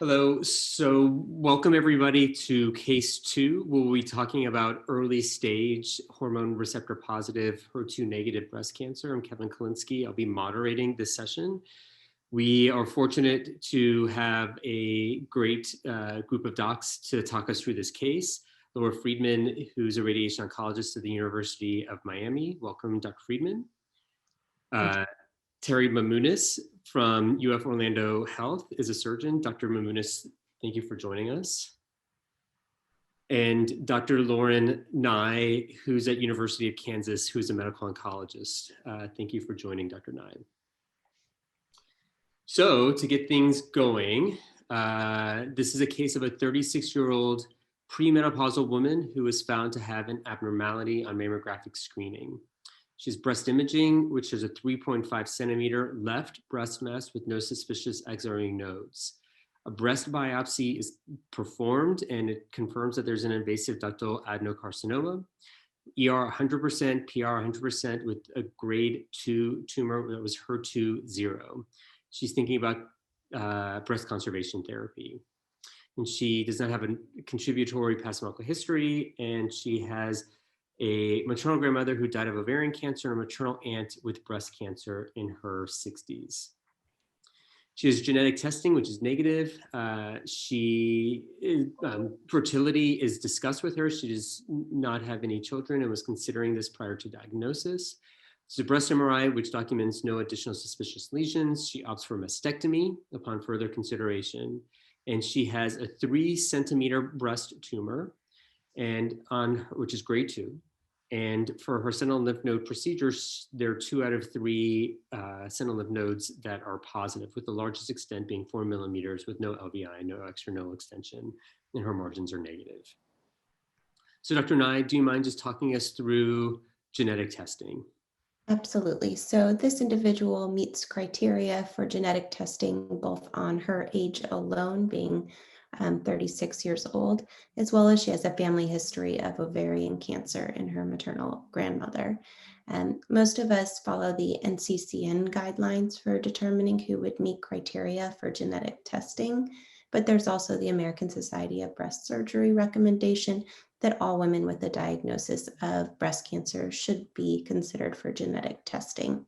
Hello, so welcome everybody to case 2. We'll be talking about early stage hormone receptor positive HER2 negative breast cancer. I'm Kevin Kalinsky. I'll be moderating this session. We are fortunate to have a great group of docs to talk us through this case. Laura Freedman, who's a radiation oncologist at the University of Miami. Welcome, Dr. Freedman. Terry Mamounas from UF Orlando Health is a surgeon. Dr. Mamounas, thank you for joining us. And Dr. Lauren Nye, who's at University of Kansas, who's a medical oncologist. Thank you for joining, Dr. Nye. So to get things going, this is a case of a 36-year-old premenopausal woman who was found to have an abnormality on mammographic screening. She has breast imaging, which is a 3.5 centimeter left breast mass with no suspicious axillary nodes. A breast biopsy is performed and it confirms that there's an invasive ductal adenocarcinoma, ER 100%, PR 100% with a grade 2 tumor that was HER2 0. She's thinking about breast conservation therapy. And she does not have a contributory past medical history, and she has a maternal grandmother who died of ovarian cancer and a maternal aunt with breast cancer in her 60s. She has genetic testing, which is negative. Fertility is discussed with her. She does not have any children and was considering this prior to diagnosis. It's a breast MRI, which documents no additional suspicious lesions. She opts for mastectomy upon further consideration. And she has a 3 centimeter breast tumor, which is grade 2. And for her sentinel lymph node procedures, there are 2 out of 3 sentinel lymph nodes that are positive, with the largest extent being 4 millimeters with no LVI, no external extension, and her margins are negative. So Dr. Nye, do you mind just talking us through genetic testing? Absolutely. So this individual meets criteria for genetic testing, both on her age alone, being 36 years old, as well as she has a family history of ovarian cancer in her maternal grandmother. Most of us follow the NCCN guidelines for determining who would meet criteria for genetic testing, but there's also the American Society of Breast Surgery recommendation that all women with a diagnosis of breast cancer should be considered for genetic testing.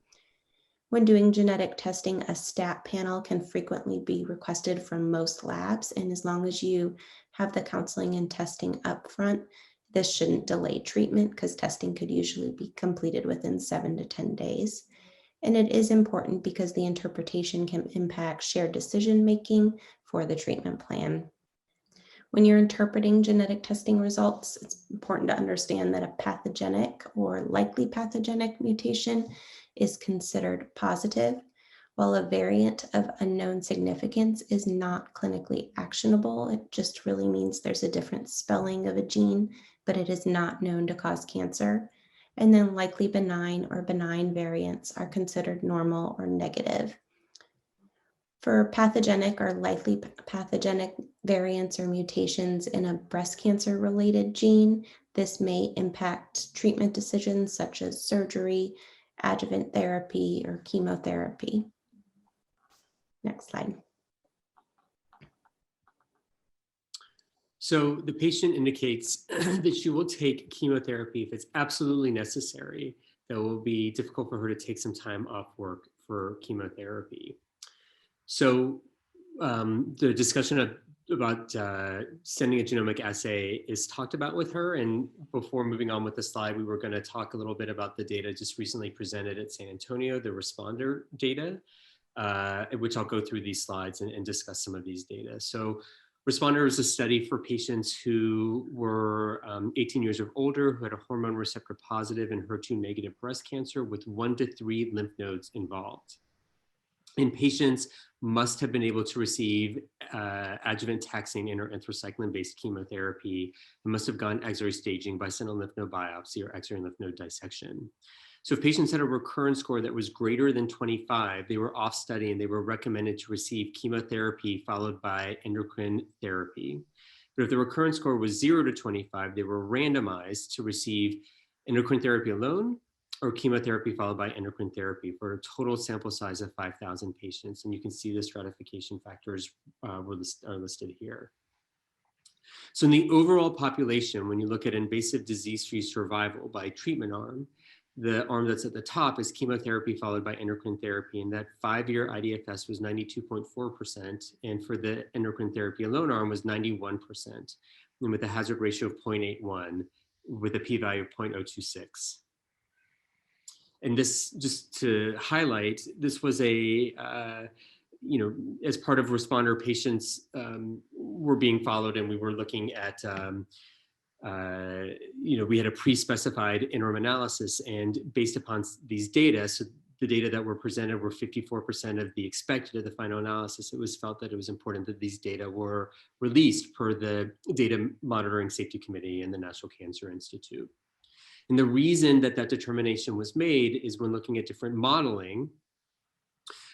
When doing genetic testing, a stat panel can frequently be requested from most labs, and as long as you have the counseling and testing up front, this shouldn't delay treatment because testing could usually be completed within 7 to 10 days. And it is important because the interpretation can impact shared decision-making for the treatment plan. When you're interpreting genetic testing results, it's important to understand that a pathogenic or likely pathogenic mutation is considered positive, while a variant of unknown significance is not clinically actionable. It just really means there's a different spelling of a gene, but it is not known to cause cancer. And then likely benign or benign variants are considered normal or negative. For pathogenic or likely pathogenic variants or mutations in a breast cancer-related gene, this may impact treatment decisions such as surgery, adjuvant therapy, or chemotherapy. Next slide. So the patient indicates that she will take chemotherapy if it's absolutely necessary. That will be difficult for her to take some time off work for chemotherapy. So the discussion about sending a genomic assay is talked about with her. And before moving on with the slide, we were going to talk a little bit about the data just recently presented at San Antonio, the responder data, which I'll go through these slides and discuss some of these data. So responder is a study for patients who were 18 years or older, who had a hormone receptor positive and HER2 negative breast cancer with 1 to 3 lymph nodes involved. And patients must have been able to receive adjuvant taxane and or anthracycline-based chemotherapy and must have gone axillary staging by sentinel lymph node biopsy or axillary lymph node dissection. So if patients had a recurrence score that was greater than 25, they were off study and they were recommended to receive chemotherapy followed by endocrine therapy. But if the recurrence score was 0 to 25, they were randomized to receive endocrine therapy alone or chemotherapy followed by endocrine therapy for a total sample size of 5,000 patients. And you can see the stratification factors are listed here. So in the overall population, when you look at invasive disease-free survival by treatment arm, the arm that's at the top is chemotherapy followed by endocrine therapy, and that 5-year IDFS was 92.4%, and for the endocrine therapy alone arm was 91%, and with a hazard ratio of 0.81, with a p-value of 0.026. And this, just to highlight, this was a, as part of responder, patients were being followed, and we were looking at, we had a pre-specified interim analysis, and based upon these data, so the data that were presented were 54% of the expected of the final analysis, it was felt that it was important that these data were released per the Data Monitoring Safety Committee and the National Cancer Institute. And the reason that that determination was made is when looking at different modeling,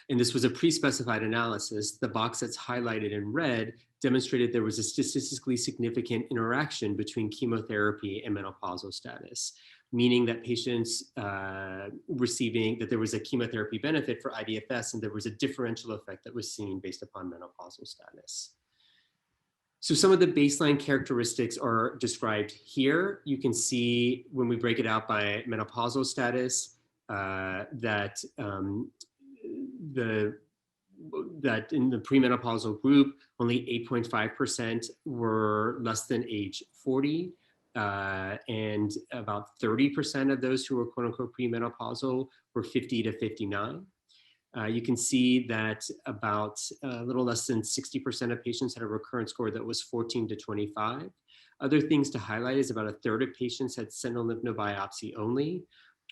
and this was a pre-specified analysis, the box that's highlighted in red demonstrated there was a statistically significant interaction between chemotherapy and menopausal status, meaning that patients that there was a chemotherapy benefit for IDFS, and there was a differential effect that was seen based upon menopausal status. So some of the baseline characteristics are described here. You can see when we break it out by menopausal status that in the premenopausal group, only 8.5% were less than age 40, and about 30% of those who were quote unquote premenopausal were 50 to 59. You can see that about a little less than 60% of patients had a recurrence score that was 14 to 25. Other things to highlight is about a third of patients had sentinel lymph node biopsy only.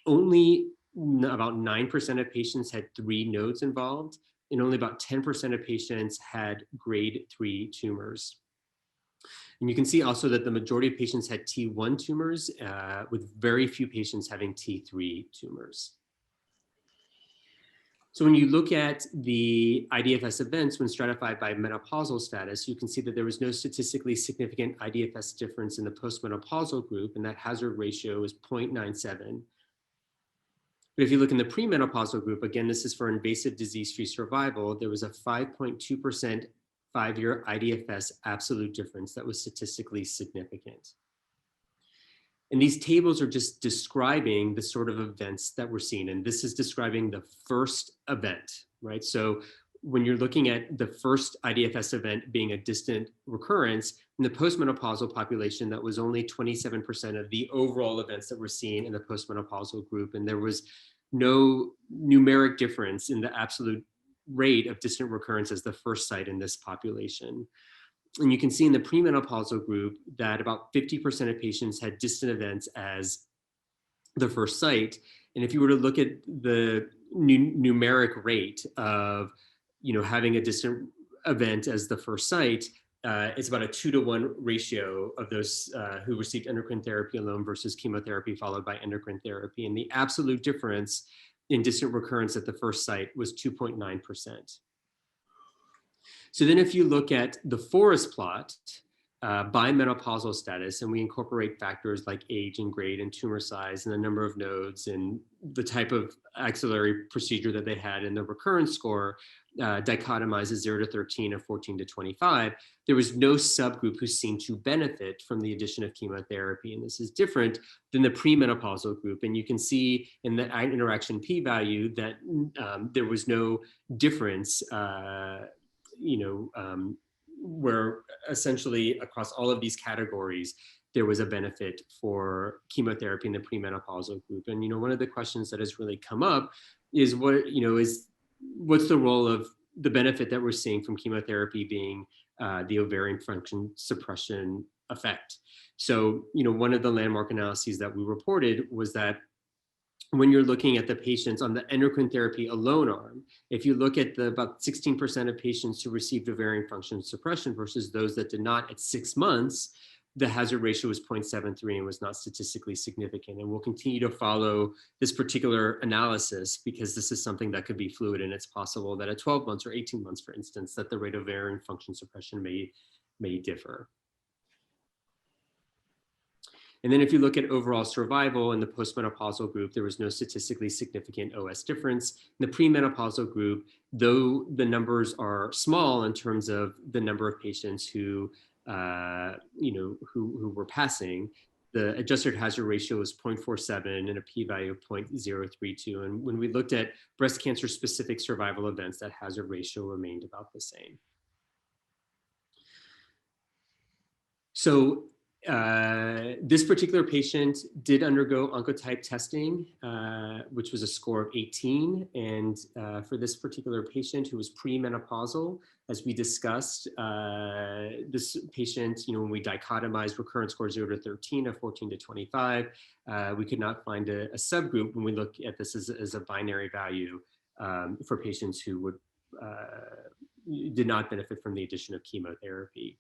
Only about 9% of patients had 3 nodes involved, and only about 10% of patients had grade 3 tumors. And you can see also that the majority of patients had T1 tumors, with very few patients having T3 tumors. So when you look at the IDFS events when stratified by menopausal status, you can see that there was no statistically significant IDFS difference in the postmenopausal group, and that hazard ratio is 0.97. But if you look in the premenopausal group, again, this is for invasive disease-free survival, there was a 5.2% 5-year IDFS absolute difference that was statistically significant. And these tables are just describing the sort of events that we're seeing. And this is describing the first event, right? So when you're looking at the first IDFS event being a distant recurrence, in the postmenopausal population, that was only 27% of the overall events that we're seeing in the postmenopausal group. And there was no numeric difference in the absolute rate of distant recurrence as the first site in this population. And you can see in the premenopausal group that about 50% of patients had distant events as the first site. And if you were to look at the numeric rate of having a distant event as the first site, it's about a 2-to-1 ratio of those who received endocrine therapy alone versus chemotherapy followed by endocrine therapy. And the absolute difference in distant recurrence at the first site was 2.9%. So then if you look at the forest plot by menopausal status, and we incorporate factors like age and grade and tumor size and the number of nodes and the type of axillary procedure that they had, and the recurrence score dichotomizes 0 to 13 or 14 to 25, there was no subgroup who seemed to benefit from the addition of chemotherapy. And this is different than the premenopausal group. And you can see in the interaction p-value that there was no difference where essentially across all of these categories, there was a benefit for chemotherapy in the premenopausal group. And, one of the questions that has really come up is what's the role of the benefit that we're seeing from chemotherapy being the ovarian function suppression effect. So, one of the landmark analyses that we reported was that when you're looking at the patients on the endocrine therapy alone arm, if you look at the about 16% of patients who received ovarian function suppression versus those that did not at 6 months, the hazard ratio was 0.73 and was not statistically significant. And we'll continue to follow this particular analysis because this is something that could be fluid, and it's possible that at 12 months or 18 months, for instance, that the rate of ovarian function suppression may differ. And then if you look at overall survival in the postmenopausal group, there was no statistically significant OS difference. In the premenopausal group, though the numbers are small in terms of the number of patients who, who were passing, the adjusted hazard ratio was 0.47 and a p-value of 0.032. And when we looked at breast cancer specific survival events, that hazard ratio remained about the same. So this particular patient did undergo oncotype testing, which was a score of 18. And for this particular patient who was premenopausal, as we discussed, this patient, when we dichotomized recurrence score 0 to 13 or 14 to 25, we could not find a subgroup when we look at this as a binary value for patients who did not benefit from the addition of chemotherapy.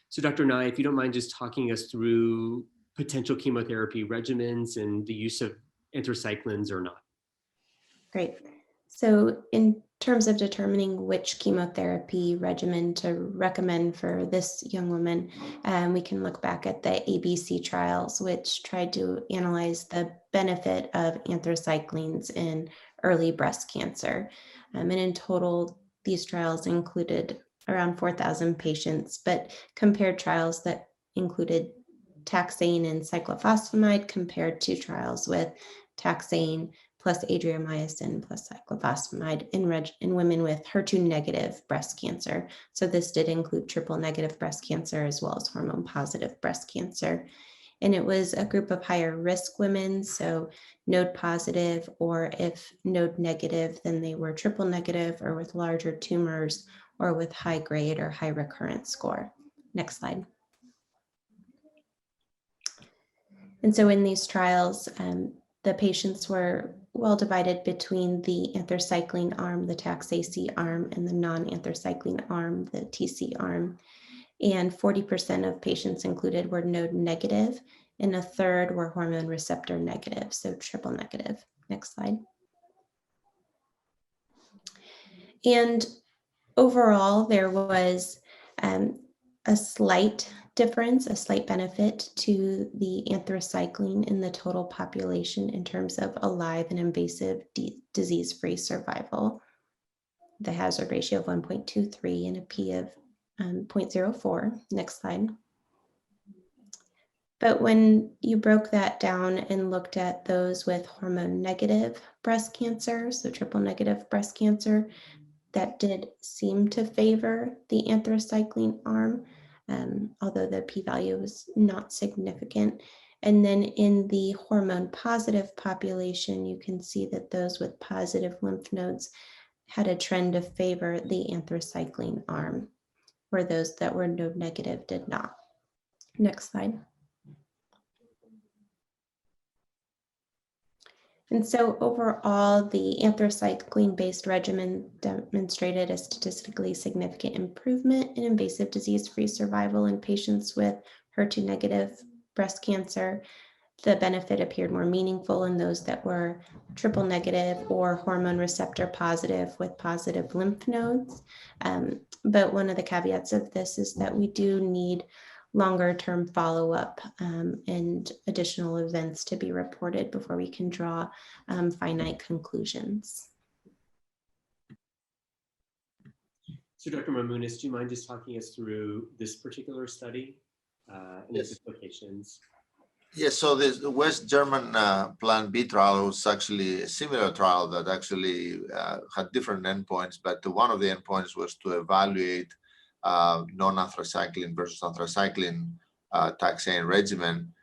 So Dr. Nye, if you don't mind just talking us through potential chemotherapy regimens and the use of anthracyclines or not. Great. So in terms of determining which chemotherapy regimen to recommend for this young woman, we can look back at the ABC trials, which tried to analyze the benefit of anthracyclines in early breast cancer. And in total, these trials included around 4,000 patients, but compared trials that included taxane and cyclophosphamide compared to trials with taxane plus adriamycin plus cyclophosphamide in women with HER2-negative breast cancer. So this did include triple-negative breast cancer as well as hormone-positive breast cancer. And it was a group of higher risk women, so node positive, or if node negative, then they were triple negative or with larger tumors or with high grade or high recurrence score. Next slide. And so in these trials, the patients were well divided between the anthracycline arm, the taxane arm, and the non-anthracycline arm, the TC arm. And 40% of patients included were node negative, and a third were hormone receptor negative, so triple negative. Next slide. And overall, there was a slight difference, a slight benefit to the anthracycline in the total population in terms of alive and invasive disease-free survival. The hazard ratio of 1.23 and a P of 0.04. Next slide. But when you broke that down and looked at those with hormone-negative breast cancer, so triple-negative breast cancer, that did seem to favor the anthracycline arm, although the p-value was not significant. And then in the hormone-positive population, you can see that those with positive lymph nodes had a trend to favor the anthracycline arm, where those that were node negative did not. Next slide. And so overall, the anthracycline-based regimen demonstrated a statistically significant improvement in invasive disease-free survival in patients with HER2-negative breast cancer. The benefit appeared more meaningful in those that were triple negative or hormone receptor positive with positive lymph nodes. But one of the caveats of this is that we do need longer-term follow-up and additional events to be reported before we can draw finite conclusions. So Dr. Mamounas, do you mind just talking us through this particular study and its implications? Yes, so the West German Plan B trial was actually a similar trial that actually had different endpoints, but one of the endpoints was to evaluate non-anthracycline versus anthracycline taxane regimen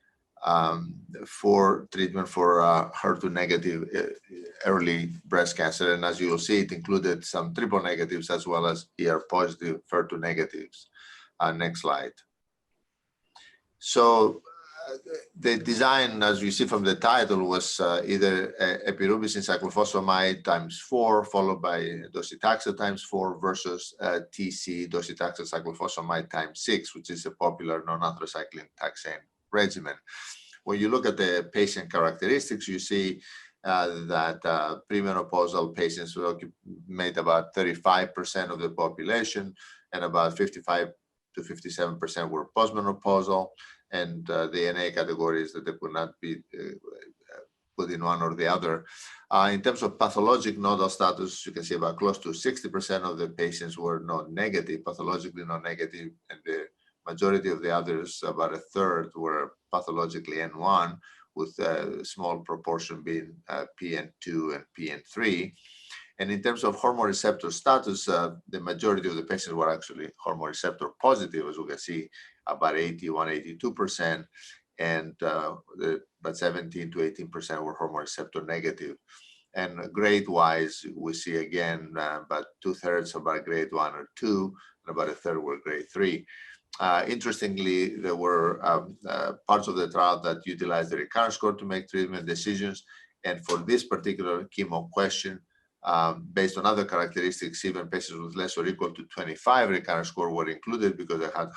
for treatment for HER2-negative early breast cancer. And as you will see, it included some triple negatives as well as ER-positive HER2-negatives. Next slide. So the design, as you see from the title, was either epirubicin cyclophosphamide ×4 followed by docetaxel ×4 versus TC docetaxel cyclophosphamide ×6, which is a popular non-anthracycline taxane regimen. When you look at the patient characteristics, you see that premenopausal patients made about 35% of the population, and about 55% to 57% were postmenopausal, and the NA categories that they could not be put in one or the other. In terms of pathologic nodal status, you can see about close to 60% of the patients were node-negative, pathologically node-negative, and the majority of the others, about a third, were pathologically N1, with a small proportion being PN2 and PN3. And in terms of hormone receptor status, the majority of the patients were actually hormone receptor positive, as we can see, about 81, 82%, and about 17 to 18% were hormone receptor negative. And grade-wise, we see again about 2/3 about grade 1 or 2, and about a third were grade 3. Interestingly, there were parts of the trial that utilized the recurrence score to make treatment decisions. And for this particular chemo question, based on other characteristics, even patients with less or equal to 25 recurrence score were included because they had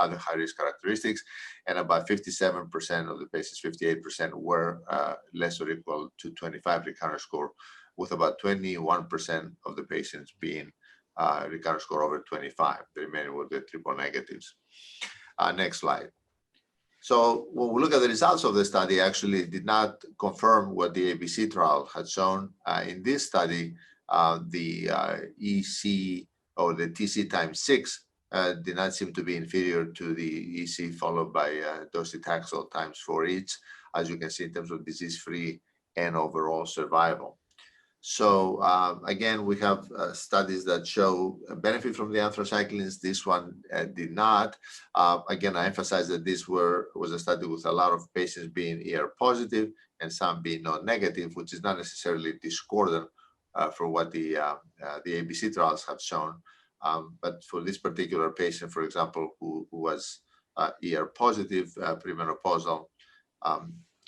other high-risk characteristics. And about 57% of the patients, 58%, were less or equal to 25 recurrence score, with about 21% of the patients being recurrence score over 25. The remaining were the triple negatives. Next slide. So when we look at the results of the study, actually did not confirm what the ABC trial had shown. In this study, the EC or the TC times 6 did not seem to be inferior to the EC followed by docetaxel times 4 each, as you can see in terms of disease-free and overall survival. So again, we have studies that show a benefit from the anthracyclines. This one did not. Again, I emphasize that this was a study with a lot of patients being ER positive and some being node-negative, which is not necessarily discordant for what the ABC trials have shown. But for this particular patient, for example, who was ER positive, premenopausal,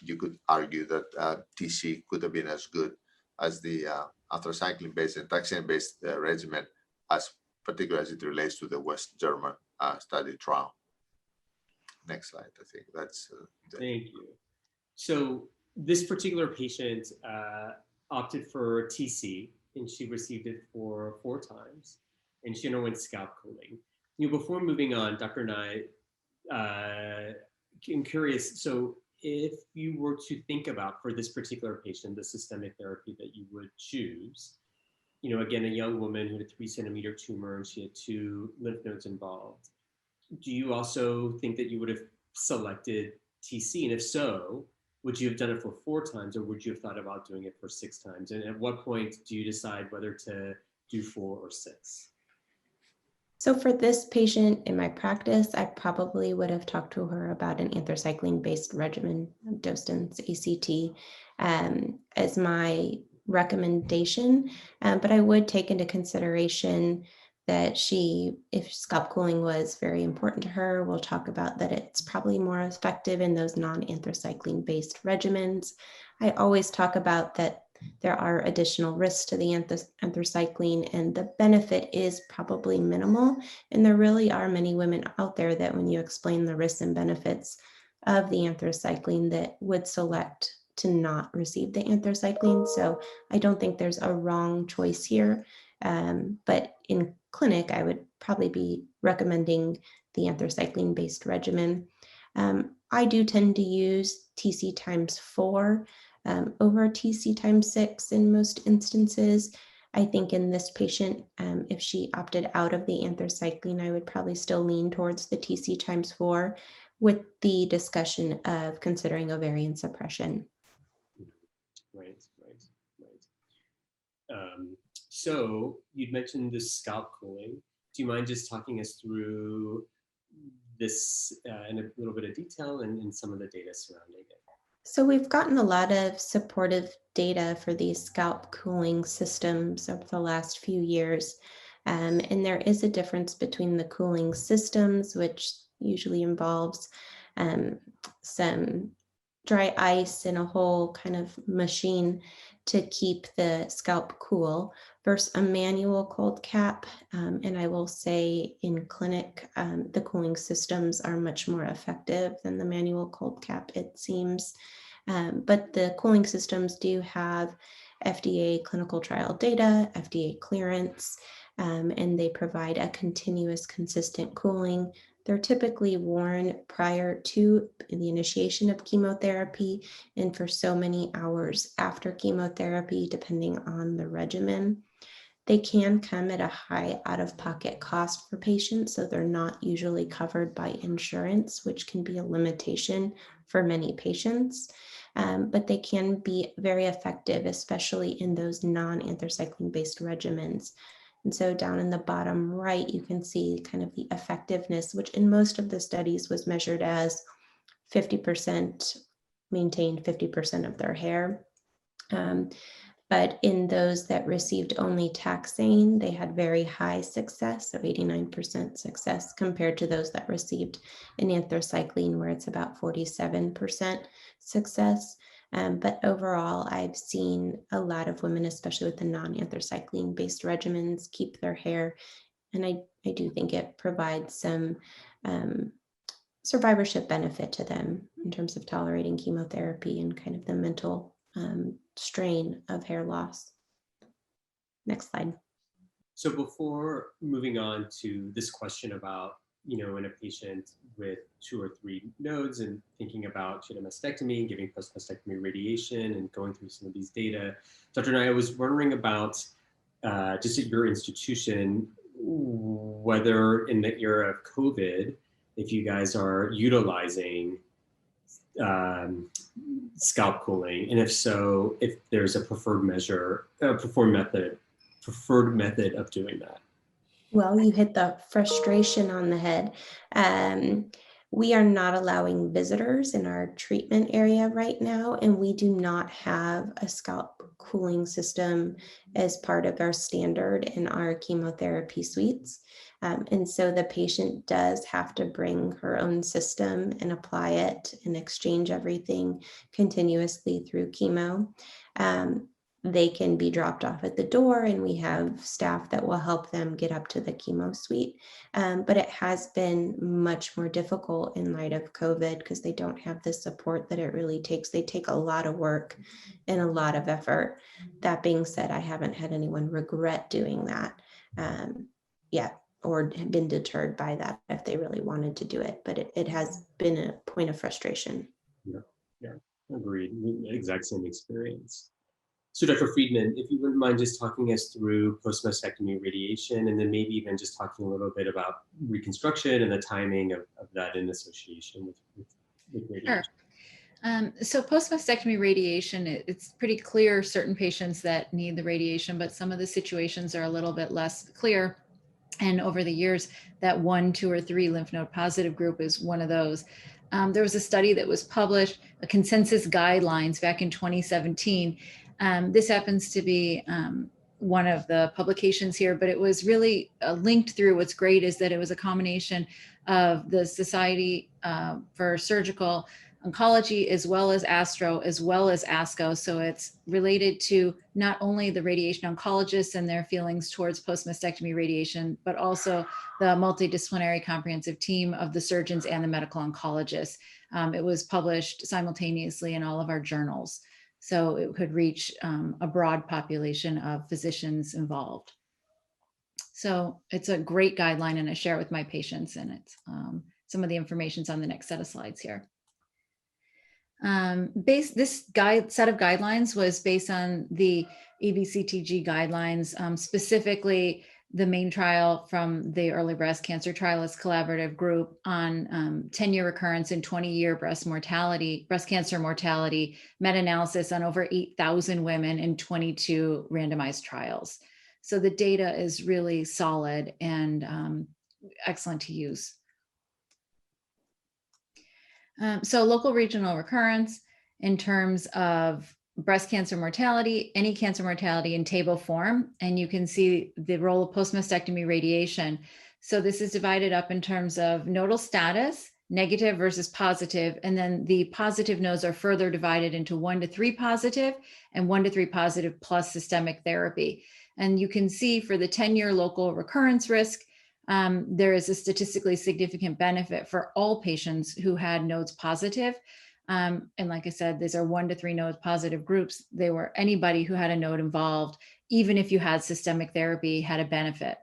you could argue that TC could have been as good as the anthracycline-based and taxane-based regimen, as particularly as it relates to the West German study trial. Next slide, I think that's. Thank you. So this particular patient opted for TC, and she received it for 4 times, and she underwent scalp cooling. Before moving on, Dr. Nye, I'm curious, so if you were to think about, for this particular patient, the systemic therapy that you would choose, again, a young woman who had a 3-centimeter tumor and she had 2 lymph nodes involved, do you also think that you would have selected TC? And if so, would you have done it for 4 times, or would you have thought about doing it for 6 times? And at what point do you decide whether to do 4 or 6? So for this patient in my practice, I probably would have talked to her about an anthracycline-based regimen, Dostan's ACT, as my recommendation. But I would take into consideration that if scalp cooling was very important to her, we'll talk about that it's probably more effective in those non-anthracycline-based regimens. I always talk about that there are additional risks to the anthracycline, and the benefit is probably minimal. And there really are many women out there that when you explain the risks and benefits of the anthracycline, that would select to not receive the anthracycline. So I don't think there's a wrong choice here. But in clinic, I would probably be recommending the anthracycline-based regimen. I do tend to use TC times 4 over TC times 6 in most instances. I think in this patient, if she opted out of the anthracycline, I would probably still lean towards the TC times 4 with the discussion of considering ovarian suppression. Right. So you'd mentioned the scalp cooling. Do you mind just talking us through this in a little bit of detail and some of the data surrounding it? So we've gotten a lot of supportive data for these scalp cooling systems over the last few years. And there is a difference between the cooling systems, which usually involves some dry ice in a whole kind of machine to keep the scalp cool, versus a manual cold cap. And I will say in clinic, the cooling systems are much more effective than the manual cold cap, it seems. But the cooling systems do have FDA clinical trial data, FDA clearance, and they provide a continuous, consistent cooling. They're typically worn prior to the initiation of chemotherapy and for so many hours after chemotherapy, depending on the regimen. They can come at a high out-of-pocket cost for patients, so they're not usually covered by insurance, which can be a limitation for many patients. But they can be very effective, especially in those non-anthracycline-based regimens. And so down in the bottom right, you can see kind of the effectiveness, which in most of the studies was measured as 50% maintained 50% of their hair. But in those that received only taxane, they had very high success, so 89% success, compared to those that received an anthracycline, where it's about 47% success. But overall, I've seen a lot of women, especially with the non-anthracycline based regimens, keep their hair. And I do think it provides some survivorship benefit to them in terms of tolerating chemotherapy and kind of the mental strain of hair loss. Next slide. So before moving on to this question about, in a patient with 2 or 3 nodes and thinking about mastectomy, giving post-mastectomy radiation and going through some of these data, Dr. Nye, I was wondering about just at your institution, whether in the era of COVID, if you guys are utilizing scalp cooling, and if so, if there's a preferred method of doing that. Well, you hit the frustration on the head. We are not allowing visitors in our treatment area right now, and we do not have a scalp cooling system as part of our standard in our chemotherapy suites. And so the patient does have to bring her own system and apply it and exchange everything continuously through chemo. They can be dropped off at the door, and we have staff that will help them get up to the chemo suite. But it has been much more difficult in light of COVID because they don't have the support that it really takes. They take a lot of work and a lot of effort. That being said, I haven't had anyone regret doing that yet, or been deterred by that if they really wanted to do it. But it has been a point of frustration. Yeah, agreed. Exact same experience. So Dr. Freedman, if you wouldn't mind just talking us through post-mastectomy radiation, and then maybe even just talking a little bit about reconstruction and the timing of that in association with radiation. Sure. So post-mastectomy radiation, it's pretty clear certain patients that need the radiation, but some of the situations are a little bit less clear. And over the years, that 1, 2, or 3 lymph node positive group is one of those. There was a study that was published, a consensus guidelines back in 2017. This happens to be one of the publications here, but it was really linked through. What's great is that it was a combination of the Society for Surgical Oncology, as well as ASTRO, as well as ASCO. So it's related to not only the radiation oncologists and their feelings towards post-mastectomy radiation, but also the multidisciplinary comprehensive team of the surgeons and the medical oncologists. It was published simultaneously in all of our journals, so it could reach a broad population of physicians involved. So it's a great guideline, and I share it with my patients, and it's some of the information's on the next set of slides here. This set of guidelines was based on the EBCTG guidelines, specifically the main trial from the early breast cancer trialist collaborative group on 10-year recurrence and 20-year breast cancer mortality, meta-analysis on over 8,000 women in 22 randomized trials. So the data is really solid and excellent to use. So local regional recurrence in terms of breast cancer mortality, any cancer mortality in table form, and you can see the role of post-mastectomy radiation. So this is divided up in terms of nodal status, negative versus positive, and then the positive nodes are further divided into 1 to 3 positive and 1 to 3 positive plus systemic therapy. And you can see for the 10-year local recurrence risk, there is a statistically significant benefit for all patients who had nodes positive. And like I said, these are 1 to 3 node positive groups. They were anybody who had a node involved, even if you had systemic therapy, had a benefit.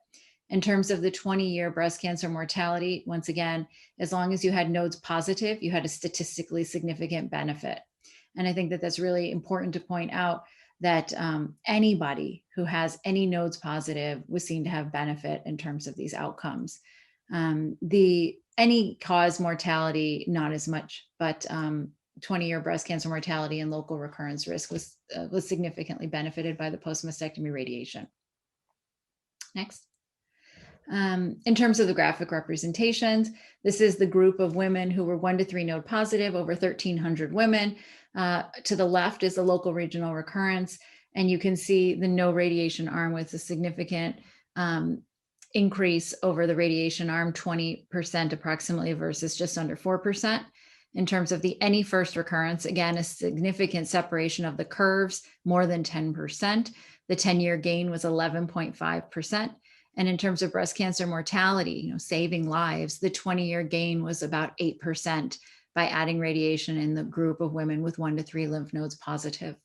In terms of the 20-year breast cancer mortality, once again, as long as you had nodes positive, you had a statistically significant benefit. And I think that that's really important to point out, that anybody who has any nodes positive was seen to have benefit in terms of these outcomes. The any cause mortality, not as much, but 20-year breast cancer mortality and local recurrence risk was significantly benefited by the post-mastectomy radiation. Next. In terms of the graphic representations, this is the group of women who were 1 to 3 node positive, over 1,300 women. To the left is the local regional recurrence, and you can see the no radiation arm with a significant increase over the radiation arm, 20% approximately versus just under 4%. In terms of the any first recurrence, again, a significant separation of the curves, more than 10%. The 10-year gain was 11.5%. And in terms of breast cancer mortality, saving lives, the 20-year gain was about 8% by adding radiation in the group of women with 1 to 3 lymph nodes positive.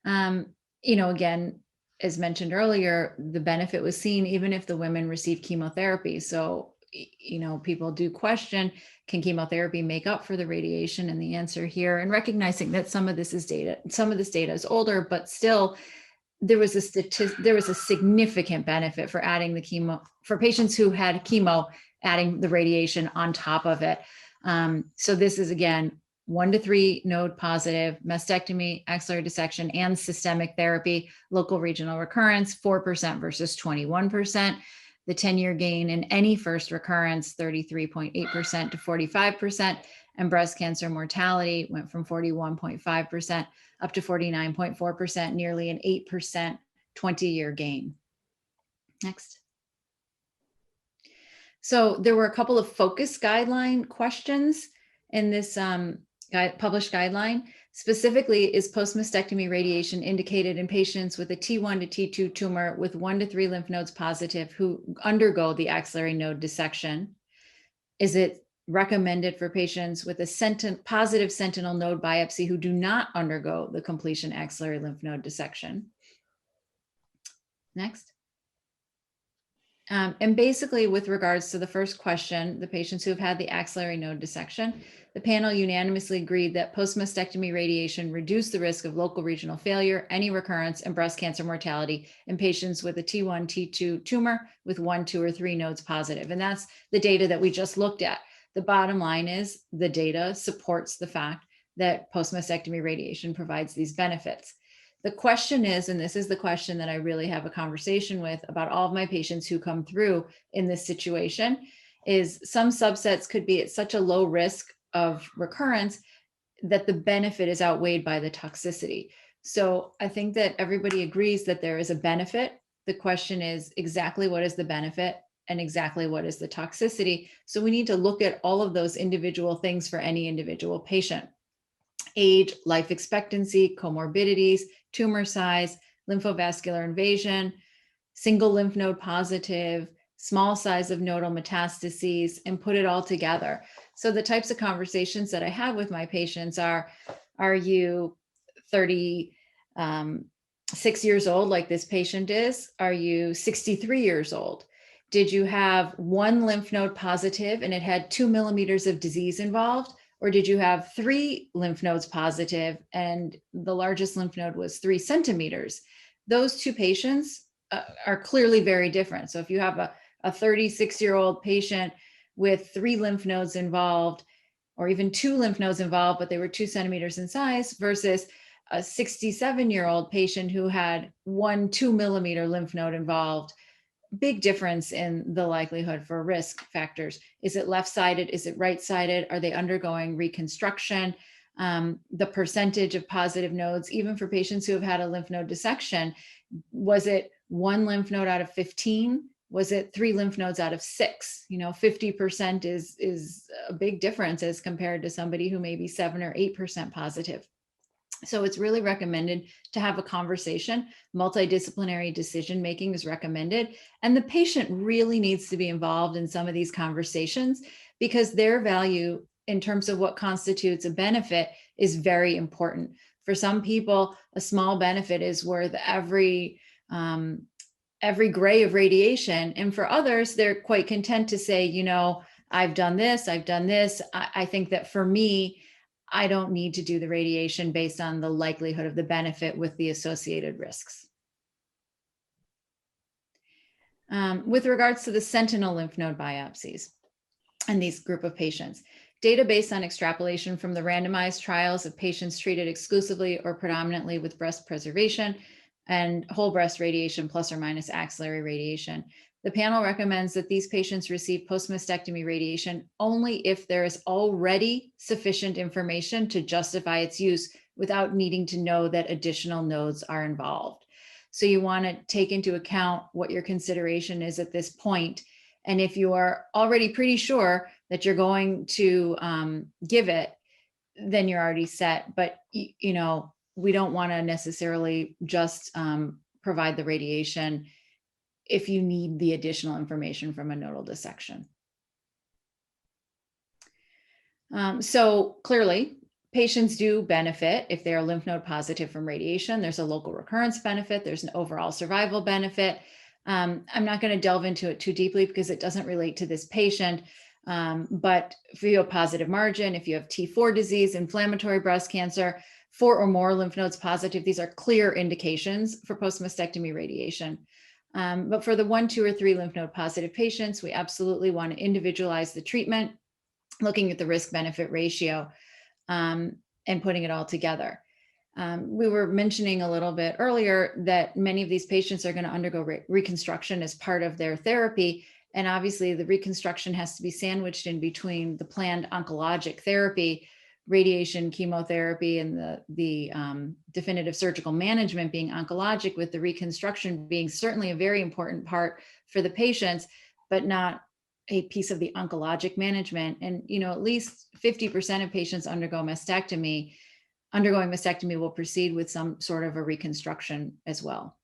Again, as mentioned earlier, the benefit was seen even if the women received chemotherapy. So, people do question, can chemotherapy make up for the radiation? And the answer here, and recognizing that some of this data is older, but still, there was a significant benefit for adding the chemo for patients who had chemo, adding the radiation on top of it. So this is, again, 1 to 3 node positive, mastectomy, axillary dissection, and systemic therapy, local regional recurrence, 4% versus 21%. The 10-year gain in any first recurrence, 33.8% to 45%, and breast cancer mortality went from 41.5% up to 49.4%, nearly an 8% 20-year gain. Next. So there were a couple of focus guideline questions in this published guideline. Specifically, is post-mastectomy radiation indicated in patients with a T1 to T2 tumor with 1 to 3 lymph nodes positive who undergo the axillary node dissection? Is it recommended for patients with a positive sentinel node biopsy who do not undergo the completion axillary lymph node dissection? Next. And basically, with regards to the first question, the patients who have had the axillary node dissection, the panel unanimously agreed that post-mastectomy radiation reduced the risk of local regional failure, any recurrence, and breast cancer mortality in patients with a T1, T2 tumor with 1, 2, or 3 nodes positive. And that's the data that we just looked at. The bottom line is the data supports the fact that post-mastectomy radiation provides these benefits. The question is, and this is the question that I really have a conversation with about all of my patients who come through in this situation, is some subsets could be at such a low risk of recurrence that the benefit is outweighed by the toxicity. So I think that everybody agrees that there is a benefit. The question is exactly what is the benefit and exactly what is the toxicity. So we need to look at all of those individual things for any individual patient. Age, life expectancy, comorbidities, tumor size, lymphovascular invasion, single lymph node positive, small size of nodal metastases, and put it all together. So the types of conversations that I have with my patients are you 36 years old like this patient is? Are you 63 years old? Did you have 1 lymph node positive and it had 2 millimeters of disease involved? Or did you have 3 lymph nodes positive and the largest lymph node was 3 centimeters? Those two patients are clearly very different. So if you have a 36-year-old patient with 3 lymph nodes involved, or even 2 lymph nodes involved, but they were 2 centimeters in size, versus a 67-year-old patient who had 1 2 millimeter lymph node involved, big difference in the likelihood for risk factors. Is it left-sided? Is it right-sided? Are they undergoing reconstruction? The percentage of positive nodes, even for patients who have had a lymph node dissection, was it 1 lymph node out of 15? Was it 3 lymph nodes out of 6? 50% is a big difference as compared to somebody who may be 7 or 8% positive. So it's really recommended to have a conversation. Multidisciplinary decision-making is recommended. And the patient really needs to be involved in some of these conversations because their value in terms of what constitutes a benefit is very important. For some people, a small benefit is worth every gray of radiation. And for others, they're quite content to say, you know, I've done this. I think that for me, I don't need to do the radiation based on the likelihood of the benefit with the associated risks. With regards to the sentinel lymph node biopsies and these group of patients, data based on extrapolation from the randomized trials of patients treated exclusively or predominantly with breast preservation and whole breast radiation plus or minus axillary radiation. The panel recommends that these patients receive post-mastectomy radiation only if there is already sufficient information to justify its use without needing to know that additional nodes are involved. So you want to take into account what your consideration is at this point. And if you are already pretty sure that you're going to give it, then you're already set. But, you know, we don't want to necessarily just provide the radiation if you need the additional information from a nodal dissection. So clearly, patients do benefit if they are lymph node positive from radiation. There's a local recurrence benefit. There's an overall survival benefit. I'm not going to delve into it too deeply because it doesn't relate to this patient. But if you have a positive margin, if you have T4 disease, inflammatory breast cancer, 4 or more lymph nodes positive, these are clear indications for post-mastectomy radiation. But for the 1, 2, or 3 lymph node positive patients, we absolutely want to individualize the treatment, looking at the risk-benefit ratio and putting it all together. We were mentioning a little bit earlier that many of these patients are going to undergo reconstruction as part of their therapy. And obviously the reconstruction has to be sandwiched in between the planned oncologic therapy, radiation, chemotherapy, and the definitive surgical management being oncologic, with the reconstruction being certainly a very important part for the patients, but not a piece of the oncologic management. And, you know, at least 50% of patients undergoing mastectomy will proceed with some sort of a reconstruction as well.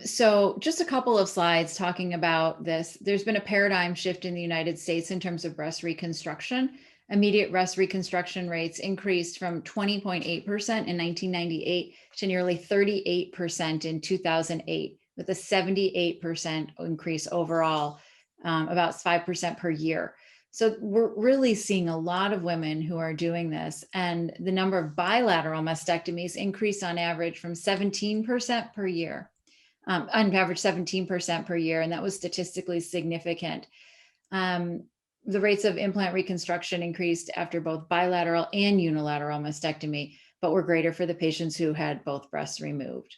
So just a couple of slides talking about this. There's been a paradigm shift in the United States in terms of breast reconstruction. Immediate breast reconstruction rates increased from 20.8% in 1998 to nearly 38% in 2008, with a 78% increase overall, about 5% per year. So we're really seeing a lot of women who are doing this, and the number of bilateral mastectomies increased on average from 17% per year. On average 17% per year, and that was statistically significant. The rates of implant reconstruction increased after both bilateral and unilateral mastectomy, but were greater for the patients who had both breasts removed.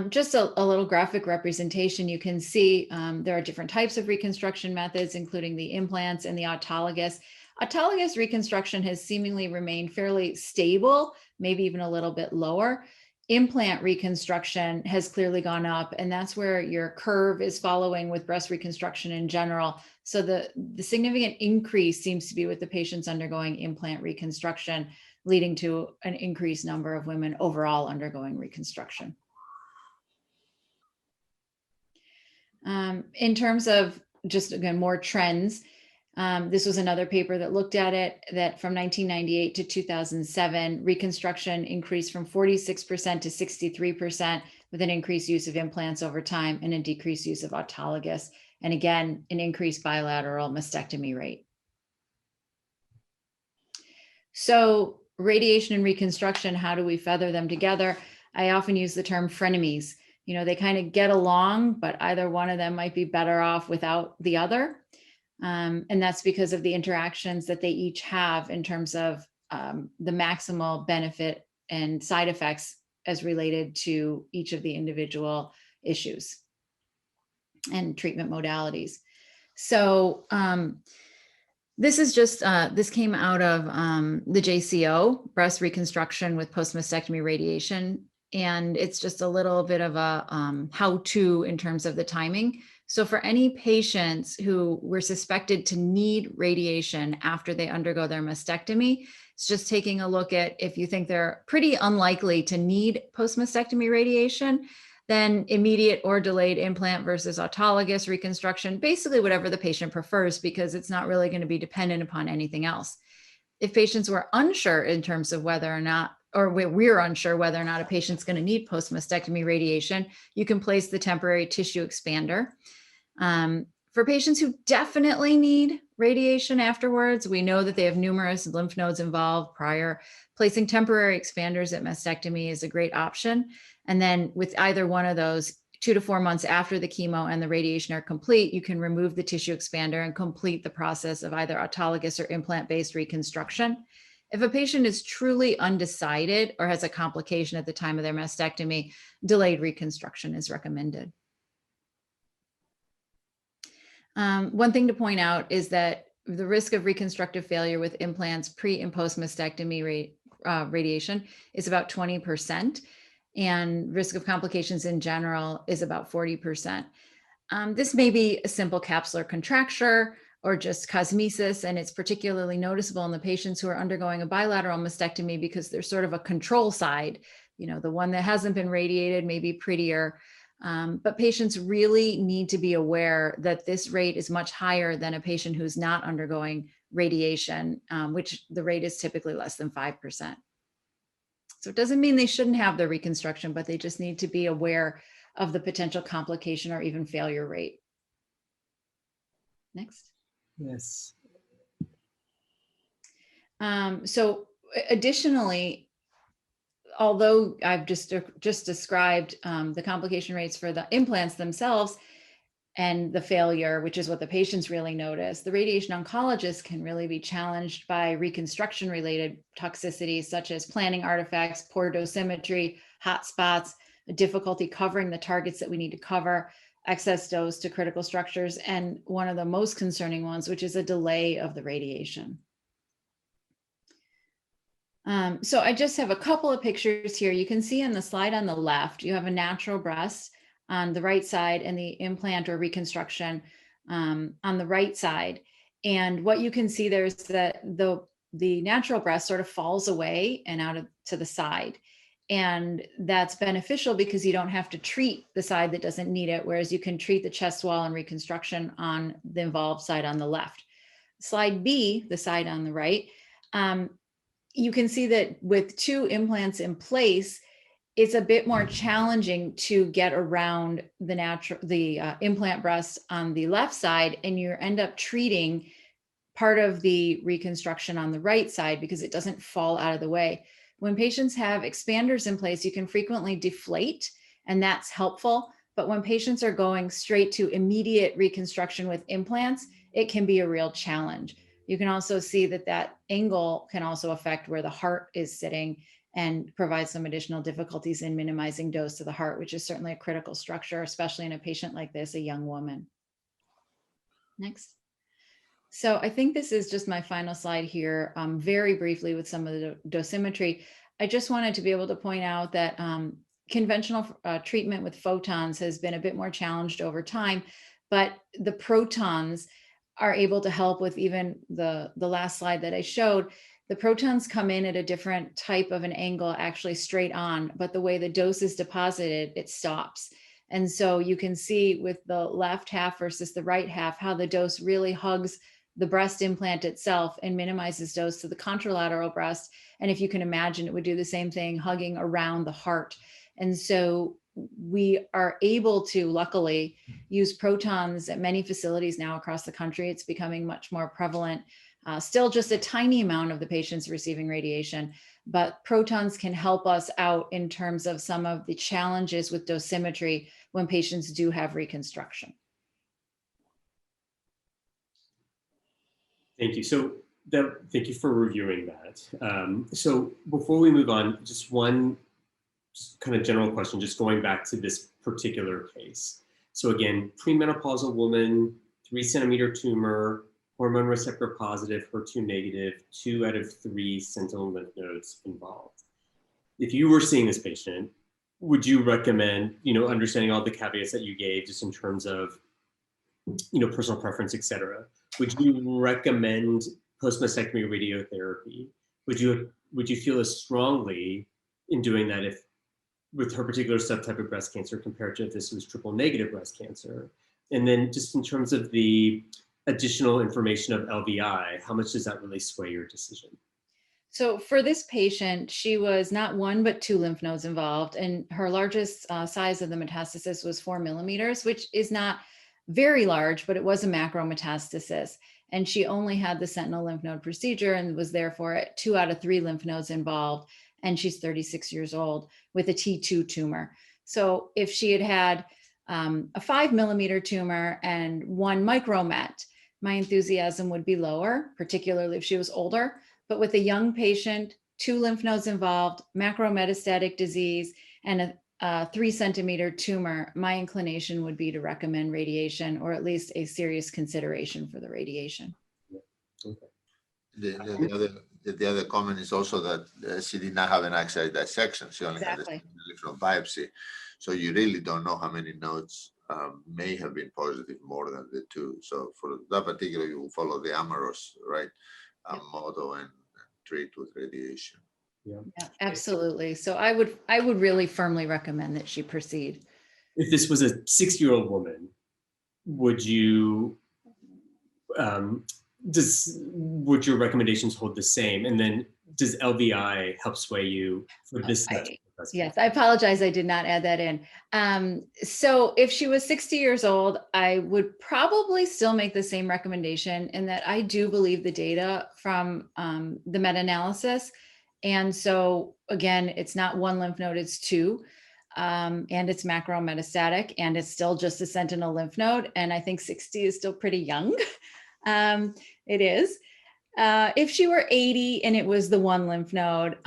Just a little graphic representation, you can see there are different types of reconstruction methods, including the implants and the autologous. Autologous reconstruction has seemingly remained fairly stable, maybe even a little bit lower. Implant reconstruction has clearly gone up, and that's where your curve is following with breast reconstruction in general. So the significant increase seems to be with the patients undergoing implant reconstruction, leading to an increased number of women overall undergoing reconstruction. In terms of just, again, more trends, this was another paper that looked at it, that from 1998 to 2007, reconstruction increased from 46% to 63%, with an increased use of implants over time and a decreased use of autologous. And again, an increased bilateral mastectomy rate. So radiation and reconstruction, how do we feather them together? I often use the term frenemies. You know, they kind of get along, but either one of them might be better off without the other. And that's because of the interactions that they each have in terms of the maximal benefit and side effects as related to each of the individual issues and treatment modalities. So this is just, this came out of the JCO, breast reconstruction with post-mastectomy radiation. And it's just a little bit of a how-to in terms of the timing. So for any patients who were suspected to need radiation after they undergo their mastectomy, it's just taking a look at if you think they're pretty unlikely to need post-mastectomy radiation, then immediate or delayed implant versus autologous reconstruction, basically whatever the patient prefers, because it's not really going to be dependent upon anything else. If patients were unsure in terms of whether or not, or we're unsure whether or not a patient's going to need post-mastectomy radiation, you can place the temporary tissue expander. For patients who definitely need radiation afterwards, we know that they have numerous lymph nodes involved prior. Placing temporary expanders at mastectomy is a great option. And then with either one of those, 2 to 4 months after the chemo and the radiation are complete, you can remove the tissue expander and complete the process of either autologous or implant-based reconstruction. If a patient is truly undecided or has a complication at the time of their mastectomy, delayed reconstruction is recommended. One thing to point out is that the risk of reconstructive failure with implants pre and post mastectomy radiation is about 20%, and risk of complications in general is about 40%. This may be a simple capsular contracture or just cosmesis, and it's particularly noticeable in the patients who are undergoing a bilateral mastectomy because there's sort of a control side. You know, the one that hasn't been radiated may be prettier. But patients really need to be aware that this rate is much higher than a patient who's not undergoing radiation, which the rate is typically less than 5%. So it doesn't mean they shouldn't have the reconstruction, but they just need to be aware of the potential complication or even failure rate. Next. Yes. So additionally, although I've just described the complication rates for the implants themselves and the failure, which is what the patients really notice, the radiation oncologist can really be challenged by reconstruction related toxicities such as planning artifacts, poor dosimetry, hot spots, difficulty covering the targets that we need to cover, excess dose to critical structures, and one of the most concerning ones, which is a delay of the radiation. So I just have a couple of pictures here. You can see on the slide on the left, you have a natural breast on the right side and the implant or reconstruction on the right side. And what you can see there is that the natural breast sort of falls away and out to the side. And that's beneficial because you don't have to treat the side that doesn't need it, whereas you can treat the chest wall and reconstruction on the involved side on the left. Slide B, the side on the right, you can see that with 2 implants in place, it's a bit more challenging to get around the implant breast on the left side, and you end up treating part of the reconstruction on the right side because it doesn't fall out of the way. When patients have expanders in place, you can frequently deflate, and that's helpful. But when patients are going straight to immediate reconstruction with implants, it can be a real challenge. You can also see that that angle can also affect where the heart is sitting and provide some additional difficulties in minimizing dose to the heart, which is certainly a critical structure, especially in a patient like this, a young woman. Next. So I think this is just my final slide here, very briefly with some of the dosimetry. I just wanted to be able to point out that conventional treatment with photons has been a bit more challenged over time, but the protons are able to help with even the last slide that I showed. The protons come in at a different type of an angle, actually straight on, but the way the dose is deposited, it stops. And so you can see with the left half versus the right half, how the dose really hugs the breast implant itself and minimizes dose to the contralateral breast. And if you can imagine, it would do the same thing, hugging around the heart. And so we are able to, luckily, use protons at many facilities now across the country. It's becoming much more prevalent. Still just a tiny amount of the patients receiving radiation, but protons can help us out in terms of some of the challenges with dosimetry when patients do have reconstruction. Thank you. So thank you for reviewing that. So before we move on, just one kind of general question, just going back to this particular case. So again, premenopausal woman, 3-centimeter tumor, hormone receptor positive, HER2 negative, 2 out of 3 sentinel lymph nodes involved. If you were seeing this patient, would you recommend, understanding all the caveats that you gave just in terms of, personal preference, et cetera, would you recommend post-mastectomy radiotherapy? Would you feel as strongly in doing that if with her particular subtype of breast cancer compared to if this was triple negative breast cancer? And then just in terms of the additional information of LVI, how much does that really sway your decision? So for this patient, she was not one, but 2 lymph nodes involved, and her largest size of the metastasis was 4 millimeters, which is not very large, but it was a macrometastasis. And she only had the sentinel lymph node procedure and was therefore at 2 out of 3 lymph nodes involved. And she's 36 years old with a T2 tumor. So if she had had a 5 millimeter tumor and 1 micromet, my enthusiasm would be lower, particularly if she was older. But with a young patient, 2 lymph nodes involved, macrometastatic disease, and a 3 centimeter tumor, my inclination would be to recommend radiation, or at least a serious consideration for the radiation. Okay. The other comment is also that she did not have an axial dissection. She only had a lymph node biopsy. So you really don't know how many nodes may have been positive more than the 2. So for that particular, you will follow the Amorous, right? Model and treat with radiation. Yeah, absolutely. So I would really firmly recommend that she proceed. If this was a 60-year-old woman, would you would your recommendations hold the same? And then does LVI help sway you for this? Yes, I apologize. I did not add that in. So if she was 60 years old, I would probably still make the same recommendation, in that I do believe the data from the meta-analysis. And so again, it's not 1 lymph node, it's 2. And it's macrometastatic, and it's still just a sentinel lymph node. And I think 60 is still pretty young. It is. If she were 80 and it was the 1 lymph node,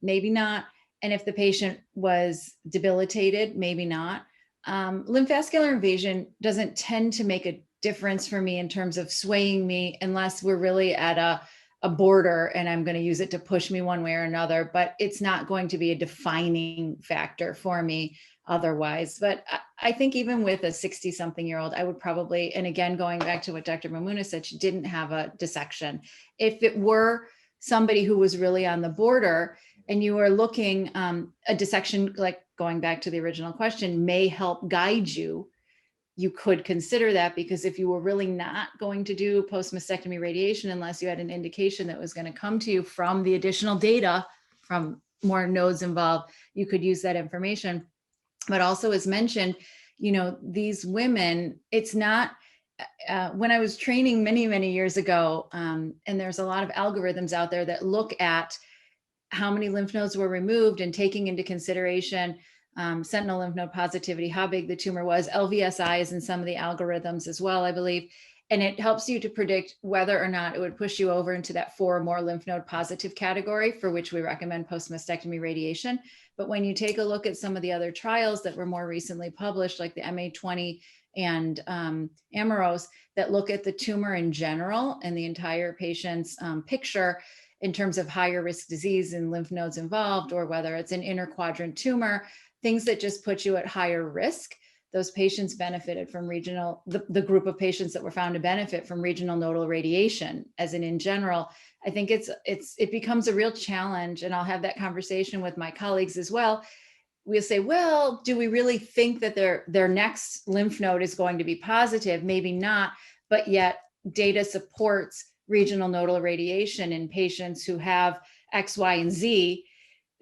maybe not. And if the patient was debilitated, maybe not. Lymphovascular invasion doesn't tend to make a difference for me in terms of swaying me, unless we're really at a border and I'm going to use it to push me one way or another, but it's not going to be a defining factor for me otherwise. But I think even with a 60-something-year-old, I would probably, and again, going back to what Dr. Mamounas said, she didn't have a dissection. If it were somebody who was really on the border and you are looking, a dissection, like going back to the original question, may help guide you. You could consider that, because if you were really not going to do post-mastectomy radiation unless you had an indication that was going to come to you from the additional data from more nodes involved, you could use that information. But also, as mentioned, you know, these women, it's not, when I was training many years ago, and there's a lot of algorithms out there that look at how many lymph nodes were removed and taking into consideration sentinel lymph node positivity, how big the tumor was. LVSI is in some of the algorithms as well, I believe. And it helps you to predict whether or not it would push you over into that 4 or more lymph node positive category, for which we recommend post-mastectomy radiation. But when you take a look at some of the other trials that were more recently published, like the MA20 and Amorous, that look at the tumor in general and the entire patient's picture in terms of higher risk disease and lymph nodes involved, or whether it's an interquadrant tumor, things that just put you at higher risk, those patients benefited from regional, the group of patients that were found to benefit from regional nodal radiation. As in general, I think it becomes a real challenge, and I'll have that conversation with my colleagues as well. We'll say, well, do we really think that their next lymph node is going to be positive? Maybe not, but yet data supports regional nodal radiation in patients who have X, Y, and Z.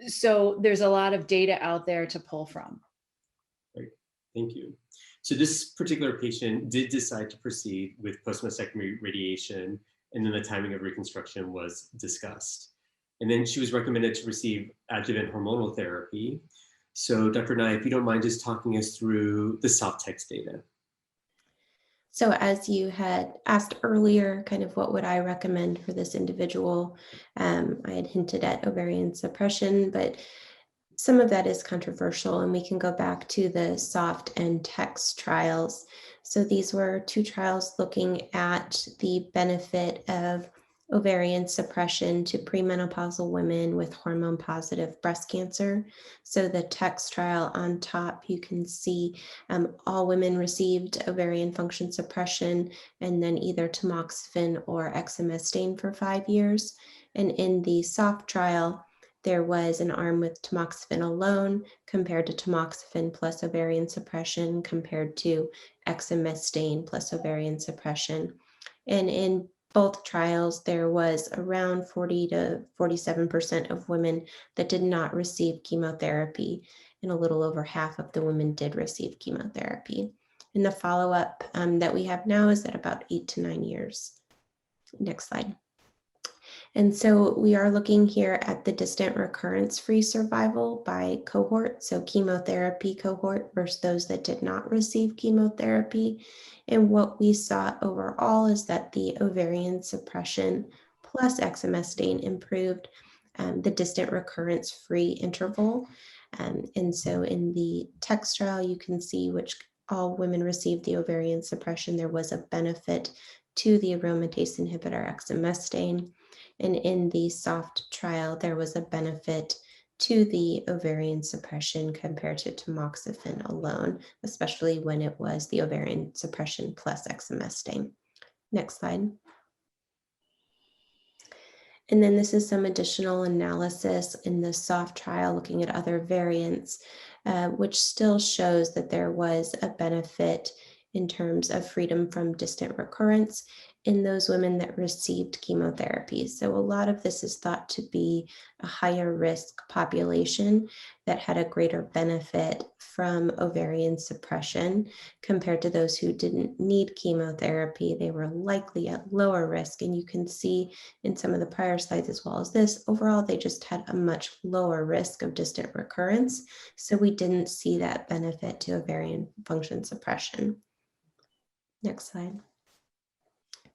So there's a lot of data out there to pull from. Great, thank you. So this particular patient did decide to proceed with post-mastectomy radiation, and then the timing of reconstruction was discussed. And then she was recommended to receive adjuvant hormonal therapy. So Dr. Nye, if you don't mind just talking us through the soft text data. So as you had asked earlier, kind of what would I recommend for this individual? I had hinted at ovarian suppression, but some of that is controversial, and we can go back to the soft and text trials. So these were 2 trials looking at the benefit of ovarian suppression to premenopausal women with hormone positive breast cancer. So the text trial on top, you can see all women received ovarian function suppression and then either tamoxifen or exemestane for 5 years. And in the soft trial, there was an arm with tamoxifen alone compared to tamoxifen plus ovarian suppression compared to exemestane plus ovarian suppression. And in both trials, there was around 40 to 47% of women that did not receive chemotherapy, and a little over half of the women did receive chemotherapy. And the follow-up that we have now is at about 8 to 9 years. Next slide. And so we are looking here at the distant recurrence-free survival by cohort, so chemotherapy cohort versus those that did not receive chemotherapy. And what we saw overall is that the ovarian suppression plus exemestane improved the distant recurrence-free interval. And so in the text trial, you can see which all women received the ovarian suppression. There was a benefit to the aromatase inhibitor exemestane. And in the soft trial, there was a benefit to the ovarian suppression compared to tamoxifen alone, especially when it was the ovarian suppression plus exemestane. Next slide. And then this is some additional analysis in the soft trial looking at other variants, which still shows that there was a benefit in terms of freedom from distant recurrence in those women that received chemotherapy. So a lot of this is thought to be a higher risk population that had a greater benefit from ovarian suppression compared to those who didn't need chemotherapy. They were likely at lower risk. And you can see in some of the prior slides as well as this, overall, they just had a much lower risk of distant recurrence. So we didn't see that benefit to ovarian function suppression. Next slide.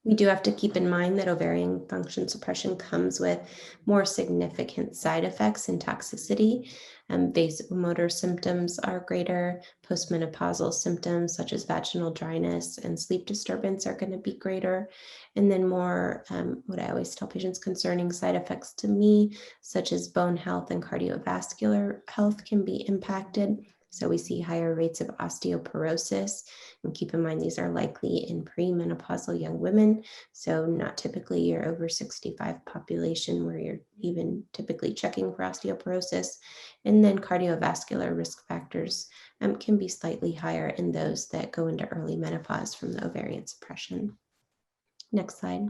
We do have to keep in mind that ovarian function suppression comes with more significant side effects and toxicity. Vasomotor symptoms are greater. Postmenopausal symptoms such as vaginal dryness and sleep disturbance are going to be greater. And then more, what I always tell patients, concerning side effects to me, such as bone health and cardiovascular health, can be impacted. So we see higher rates of osteoporosis, and keep in mind these are likely in premenopausal young women, so not typically your over 65 population where you're even typically checking for osteoporosis. And then cardiovascular risk factors can be slightly higher in those that go into early menopause from the ovarian suppression. Next slide.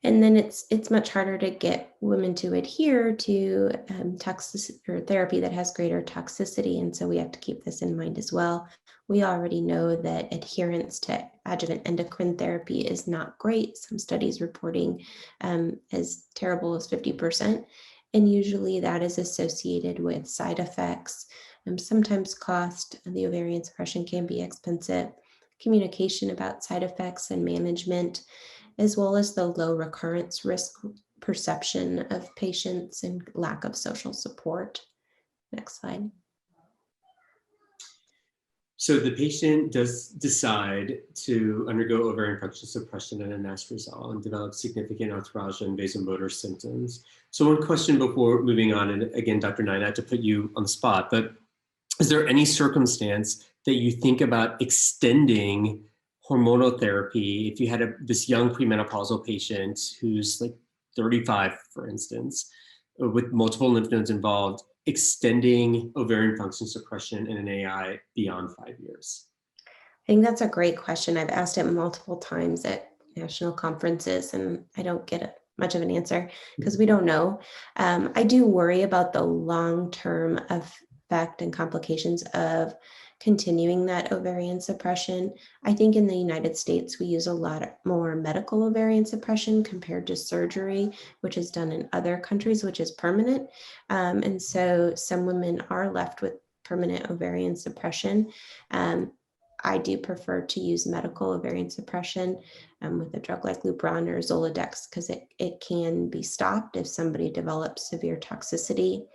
And then it's much harder to get women to adhere to toxicity or therapy that has greater toxicity. And so we have to keep this in mind as well. We already know that adherence to adjuvant endocrine therapy is not great. Some studies reporting as terrible as 50%. And usually that is associated with side effects, sometimes cost. The ovarian suppression can be expensive. Communication about side effects and management, as well as the low recurrence risk perception of patients and lack of social support. Next slide. So the patient does decide to undergo ovarian function suppression and anastrozole and develop significant arthralgia and vasomotor symptoms. So one question before moving on, and again, Dr. Nye, not to put you on the spot, but is there any circumstance that you think about extending hormonal therapy if you had this young premenopausal patient who's like 35, for instance, with multiple lymph nodes involved, extending ovarian function suppression in an AI beyond 5 years? I think that's a great question. I've asked it multiple times at national conferences, and I don't get much of an answer because we don't know. I do worry about the long-term effect and complications of continuing that ovarian suppression. I think in the United States, we use a lot more medical ovarian suppression compared to surgery, which is done in other countries, which is permanent. And so some women are left with permanent ovarian suppression. I do prefer to use medical ovarian suppression with a drug like Lupron or Zoladex because it can be stopped if somebody develops severe toxicity.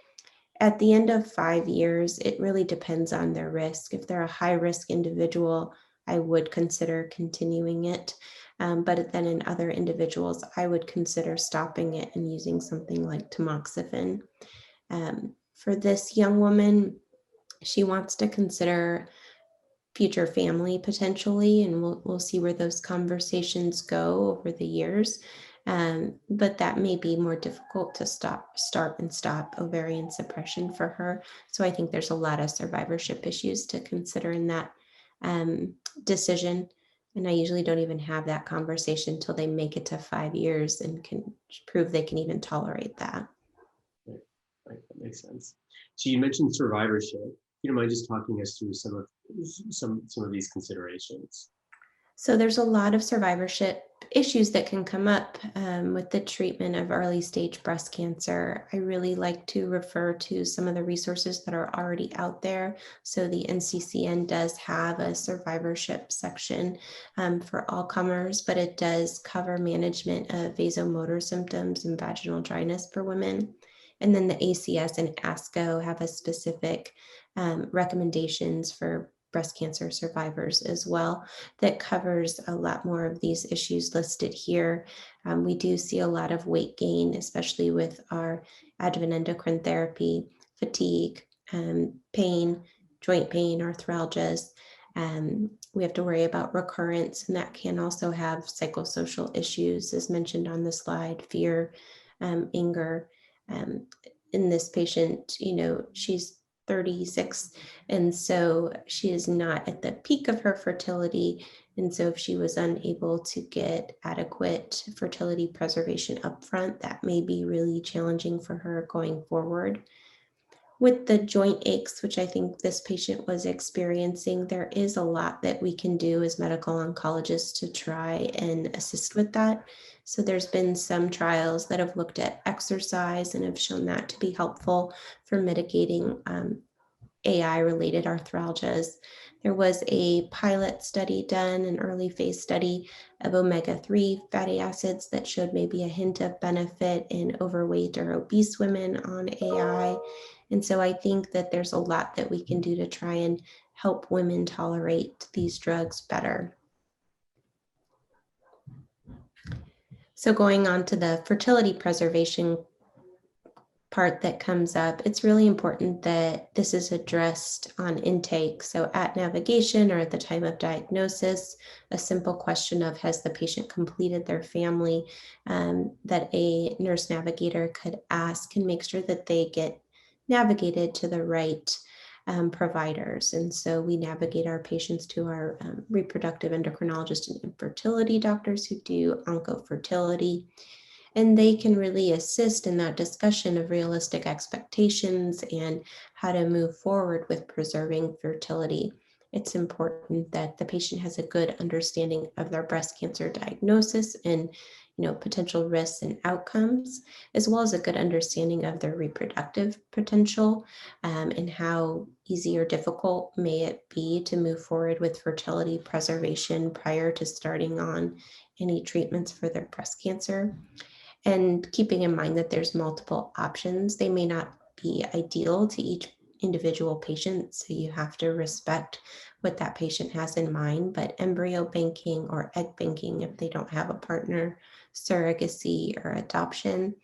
At the end of 5 years, it really depends on their risk. If they're a high-risk individual, I would consider continuing it. But then in other individuals, I would consider stopping it and using something like tamoxifen. For this young woman, she wants to consider future family potentially, and we'll see where those conversations go over the years. But that may be more difficult to start and stop ovarian suppression for her. So I think there's a lot of survivorship issues to consider in that decision. And I usually don't even have that conversation until they make it to 5 years and can prove they can even tolerate that. Right, that makes sense. So you mentioned survivorship. You don't mind just talking us through some of these considerations? So there's a lot of survivorship issues that can come up with the treatment of early stage breast cancer. I really like to refer to some of the resources that are already out there. So the NCCN does have a survivorship section for all comers, but it does cover management of vasomotor symptoms and vaginal dryness for women. And then the ACS and ASCO have a specific recommendations for breast cancer survivors as well that covers a lot more of these issues listed here. We do see a lot of weight gain, especially with our adjuvant endocrine therapy, fatigue, pain, joint pain, arthralgias. We have to worry about recurrence, and that can also have psychosocial issues, as mentioned on the slide, fear, anger. In this patient, she's 36, and so she is not at the peak of her fertility. And so if she was unable to get adequate fertility preservation upfront, that may be really challenging for her going forward. With the joint aches, which I think this patient was experiencing, there is a lot that we can do as medical oncologists to try and assist with that. So there's been some trials that have looked at exercise and have shown that to be helpful for mitigating AI-related arthralgias. There was a pilot study done, an early phase study of omega-3 fatty acids that showed maybe a hint of benefit in overweight or obese women on AI. And so I think that there's a lot that we can do to try and help women tolerate these drugs better. So going on to the fertility preservation part that comes up, it's really important that this is addressed on intake. So at navigation or at the time of diagnosis, a simple question of has the patient completed their family that a nurse navigator could ask and make sure that they get navigated to the right providers. And so we navigate our patients to our reproductive endocrinologist and infertility doctors who do oncofertility. And they can really assist in that discussion of realistic expectations and how to move forward with preserving fertility. It's important that the patient has a good understanding of their breast cancer diagnosis and potential risks and outcomes, as well as a good understanding of their reproductive potential and how easy or difficult may it be to move forward with fertility preservation prior to starting on any treatments for their breast cancer. And keeping in mind that there's multiple options, they may not be ideal to each individual patient. So you have to respect what that patient has in mind, but embryo banking or egg banking, if they don't have a partner, surrogacy or adoption.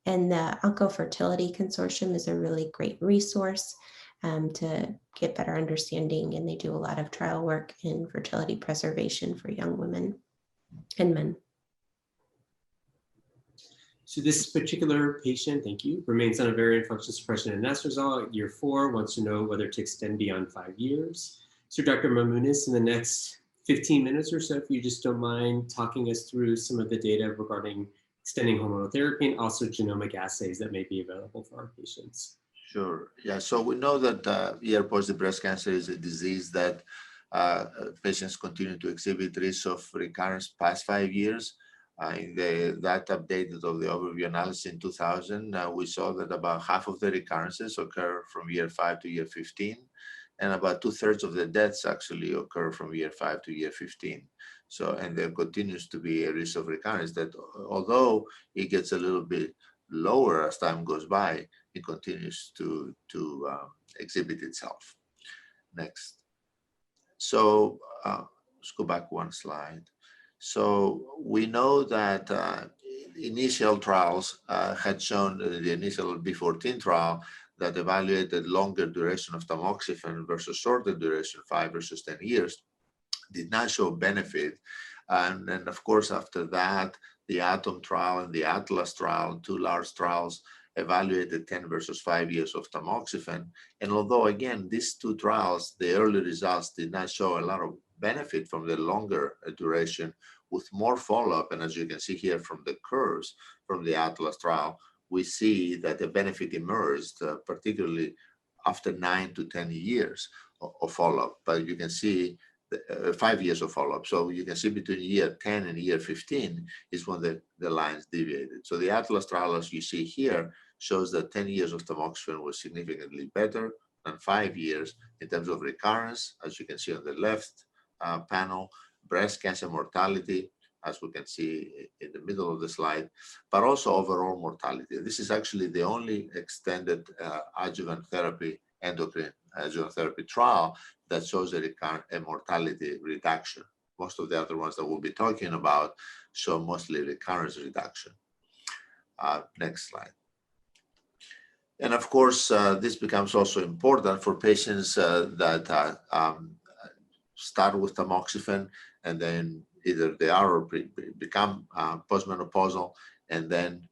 And the Oncofertility Consortium is a really great resource to get better understanding. And they do a lot of trial work in fertility preservation for young women and men. So this particular patient, thank you, remains on ovarian function suppression and anastrozole at year 4, wants to know whether to extend beyond 5 years. So Dr. Mamounas, in the next 15 minutes or so, if you just don't mind talking us through some of the data regarding extending hormonal therapy and also genomic assays that may be available for our patients. Sure. Yeah. So we know that ER-positive breast cancer is a disease that patients continue to exhibit risks of recurrence past 5 years. In that updated of the overview analysis in 2000, we saw that about half of the recurrences occur from year 5 to year 15, and about 2/3 of the deaths actually occur from year 5 to year 15. So, and there continues to be a risk of recurrence that, although it gets a little bit lower as time goes by, it continues to exhibit itself. Next. So let's go back one slide. So we know that initial trials had shown the initial B14 trial that evaluated longer duration of tamoxifen versus shorter duration, 5 versus 10 years, did not show benefit And then, of course, after that, the ATOM trial and the ATLAS trial, two large trials, evaluated 10 versus 5 years of tamoxifen. And although, again, these two trials, the early results did not show a lot of benefit from the longer duration, with more follow-up, and as you can see here from the curves from the ATLAS trial, we see that the benefit emerged, particularly after 9 to 10 years of follow-up. But you can see 5 years of follow-up. So you can see between year 10 and year 15 is when the lines deviated. So the ATLAS trial, as you see here, shows that 10 years of tamoxifen was significantly better than 5 years in terms of recurrence, as you can see on the left panel, breast cancer mortality, as we can see in the middle of the slide, but also overall mortality. This is actually the only extended adjuvant therapy, endocrine adjuvant therapy trial that shows a mortality reduction. Most of the other ones that we'll be talking about show mostly recurrence reduction. Next slide. And of course, this becomes also important for patients that start with tamoxifen and then either they are or become postmenopausal, and then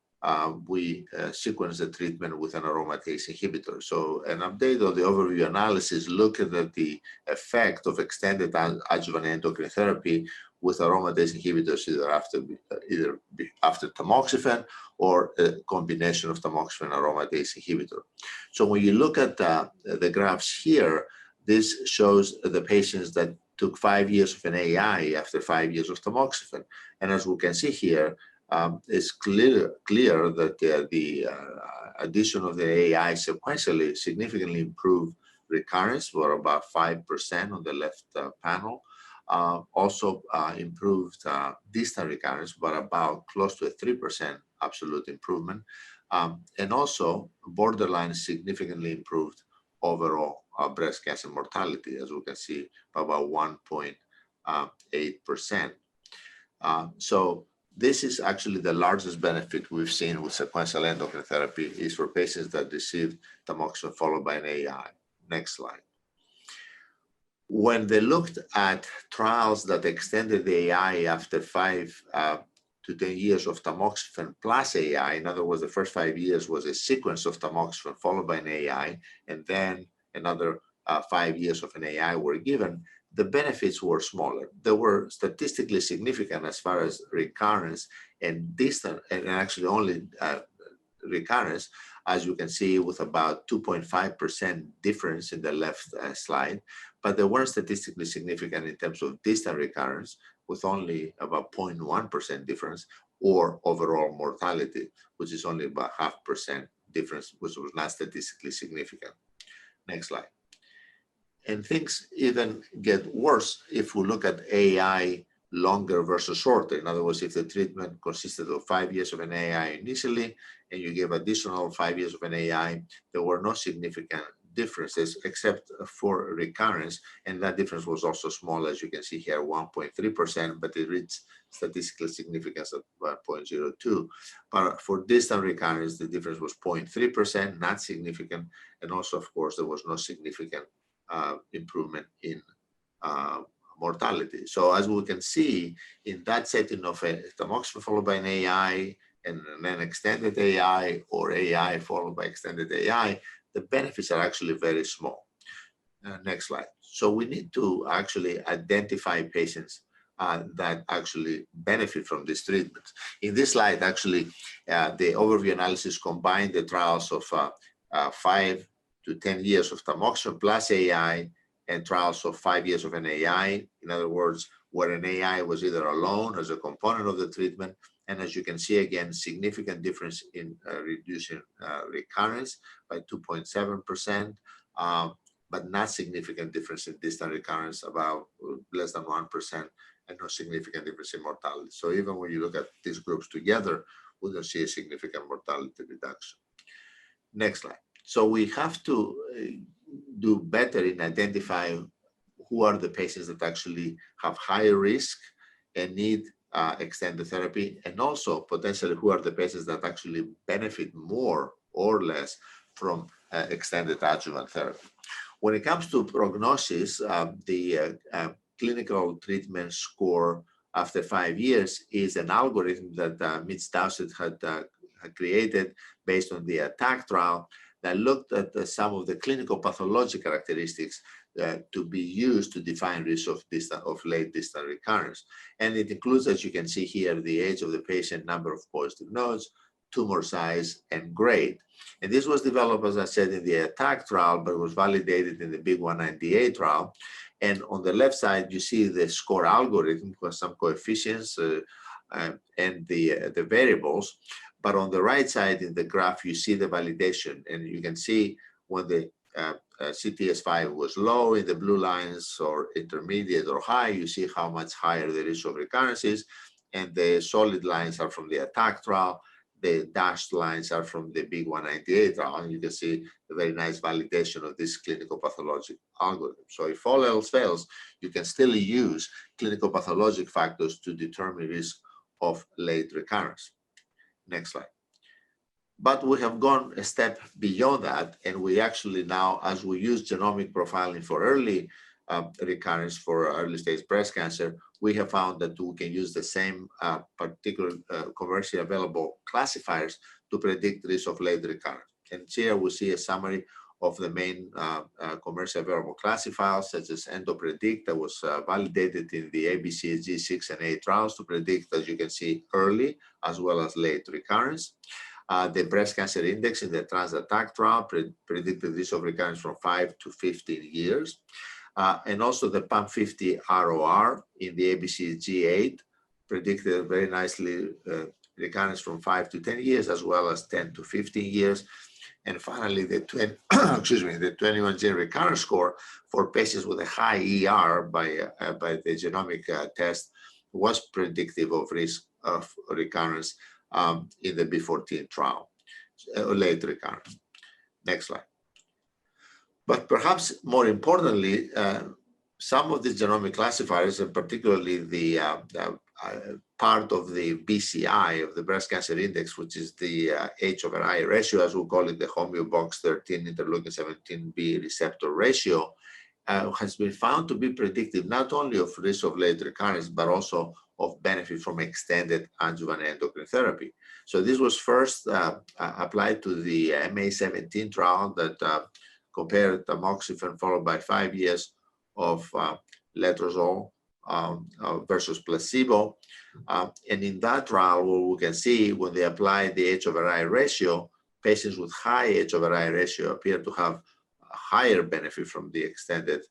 we sequence the treatment with an aromatase inhibitor. So an update of the overview analysis looked at the effect of extended adjuvant endocrine therapy with aromatase inhibitors either after tamoxifen or a combination of tamoxifen and aromatase inhibitor. So when you look at the graphs here, this shows the patients that took 5 years of an AI after 5 years of tamoxifen. And as we can see here, it's clear that the addition of the AI sequentially significantly improved recurrence for about 5% on the left panel. Also improved distant recurrence, but about close to a 3% absolute improvement. And also borderline significantly improved overall breast cancer mortality, as we can see, by about 1.8%. So this is actually the largest benefit we've seen with sequential endocrine therapy is for patients that received tamoxifen followed by an AI. Next slide. When they looked at trials that extended the AI after 5 to 10 years of tamoxifen plus AI, in other words, the first 5 years was a sequence of tamoxifen followed by an AI, and then another 5 years of an AI were given, the benefits were smaller. They were statistically significant as far as recurrence and distant, and actually only recurrence, as you can see, with about 2.5% difference in the left slide, but they weren't statistically significant in terms of distant recurrence, with only about 0.1% difference, or overall mortality, which is only about 0.5% difference, which was not statistically significant. Next slide. And things even get worse if we look at AI longer versus shorter. In other words, if the treatment consisted of 5 years of an AI initially, and you give additional 5 years of an AI, there were no significant differences except for recurrence, and that difference was also small, as you can see here, 1.3%, but it reached statistical significance at 0.02. But for distant recurrence, the difference was 0.3%, not significant, and also, of course, there was no significant improvement in mortality. So as we can see, in that setting of a tamoxifen followed by an AI and then extended AI, or AI followed by extended AI, the benefits are actually very small. Next slide. So we need to actually identify patients that actually benefit from this treatment. In this slide, actually, the overview analysis combined the trials of 5 to 10 years of tamoxifen plus AI and trials of 5 years of an AI. In other words, where an AI was either alone as a component of the treatment. And as you can see, again, significant difference in reducing recurrence by 2.7%, but not significant difference in distant recurrence, about less than 1%, and no significant difference in mortality. So even when you look at these groups together, we don't see a significant mortality reduction. Next slide. So we have to do better in identifying who are the patients that actually have higher risk and need extended therapy, and also potentially who are the patients that actually benefit more or less from extended adjuvant therapy. When it comes to prognosis, the clinical treatment score after 5 years is an algorithm that Docetaxel had created based on the ATTACK trial that looked at some of the clinical pathologic characteristics to be used to define risk of late distant recurrence. And it includes, as you can see here, the age of the patient, number of positive nodes, tumor size, and grade. And this was developed, as I said, in the ATTACK trial, but was validated in the Big 198 trial. And on the left side, you see the score algorithm with some coefficients and the variables. But on the right side in the graph, you see the validation. And you can see when the CTS5 was low in the blue lines, or intermediate or high, you see how much higher the risk of recurrence is. And the solid lines are from the ATTACK trial. The dashed lines are from the Big 198 trial. And you can see the very nice validation of this clinical pathologic algorithm. So if all else fails, you can still use clinical pathologic factors to determine risk of late recurrence. Next slide. But we have gone a step beyond that, and we actually now, as we use genomic profiling for early recurrence for early stage breast cancer, we have found that we can use the same particular commercially available classifiers to predict risk of late recurrence. And here we see a summary of the main commercially available classifiers, such as EndoPredict, that was validated in the ABCG 6 and 8 trials to predict, as you can see, early as well as late recurrence. The breast cancer index in the TransATTACK trial predicted risk of recurrence from 5 to 15 years. And also the PAM50 ROR in the ABCG8 predicted very nicely recurrence from 5 to 10 years, as well as 10 to 15 years. And finally, the 21-gene recurrence score for patients with a high ER by the genomic test was predictive of risk of recurrence in the B14 trial, late recurrence. Next slide. But perhaps more importantly, some of these genomic classifiers, and particularly the part of the BCI, of the breast cancer index, which is the H/I ratio, as we call it, the homeobox 13 interleukin 17B receptor ratio, has been found to be predictive not only of risk of late recurrence, but also of benefit from extended adjuvant endocrine therapy. So this was first applied to the MA17 trial that compared tamoxifen followed by 5 years of letrozole versus placebo. And in that trial, what we can see, when they apply the H/I ratio, patients with high H/I ratio appear to have a higher benefit from the extended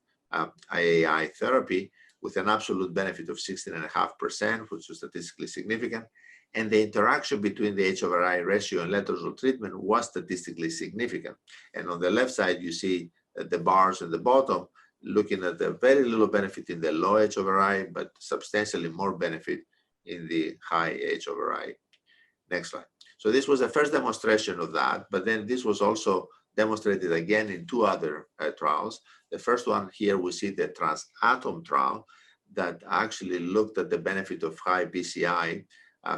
IAI therapy, with an absolute benefit of 16.5%, which was statistically significant. And the interaction between the H/I ratio and letrozole treatment was statistically significant. And on the left side, you see the bars at the bottom, looking at the very little benefit in the low H/I, but substantially more benefit in the high H/I. Next slide. So this was the first demonstration of that, but then this was also demonstrated again in 2 other trials. The first one here, we see the TransAtom trial that actually looked at the benefit of high BCI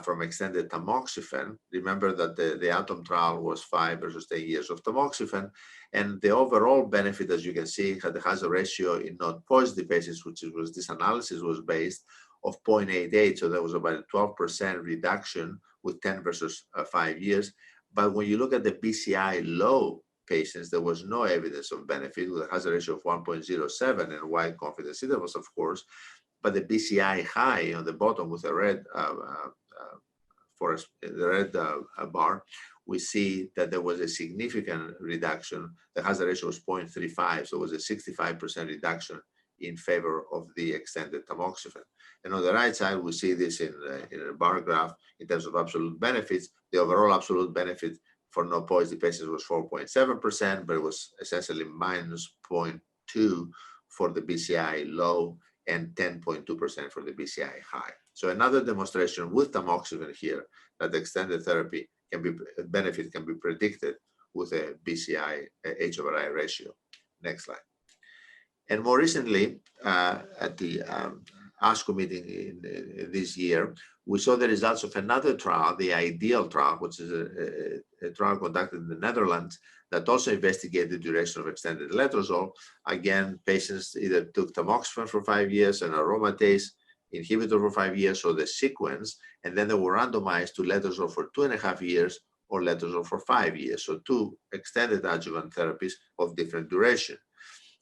from extended tamoxifen. Remember that the ATOM trial was 5 versus 10 years of tamoxifen. And the overall benefit, as you can see, has a ratio in node-positive patients, which was this analysis was based, of 0.88. So there was about a 12% reduction with 10 versus 5 years. But when you look at the BCI low patients, there was no evidence of benefit with a hazard ratio of 1.07 and wide confidence intervals, of course. But the BCI high on the bottom with the red bar, we see that there was a significant reduction. The hazard ratio was 0.35, so it was a 65% reduction in favor of the extended tamoxifen. And on the right side, we see this in a bar graph in terms of absolute benefits. The overall absolute benefit for no-positive patients was 4.7%, but it was essentially minus 0.2 for the BCI low and 10.2% for the BCI high. So another demonstration with tamoxifen here that the extended therapy benefit can be predicted with a BCI H/I ratio. Next slide. And more recently, at the ASCO meeting in this year, we saw the results of another trial, the IDEAL trial, which is a trial conducted in the Netherlands that also investigated the duration of extended letrozole. Again, patients either took tamoxifen for 5 years and aromatase inhibitor for 5 years, so the sequence, and then they were randomized to letrozole for 2.5 years or letrozole for 5 years. So 2 extended adjuvant therapies of different duration.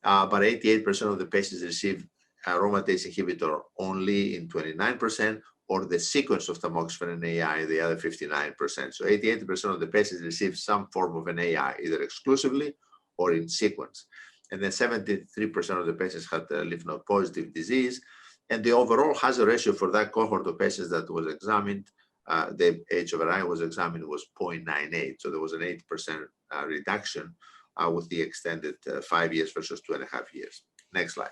But 88% of the patients received aromatase inhibitor only in 29%, or the sequence of tamoxifen and AI, the other 59%. So 88% of the patients received some form of an AI, either exclusively or in sequence. And then 73% of the patients had lymph node positive disease. And the overall hazard ratio for that cohort of patients that was examined, the HERZ was examined, was 0.98. So there was an 8% reduction with the extended 5 years versus 2.5 years. Next slide.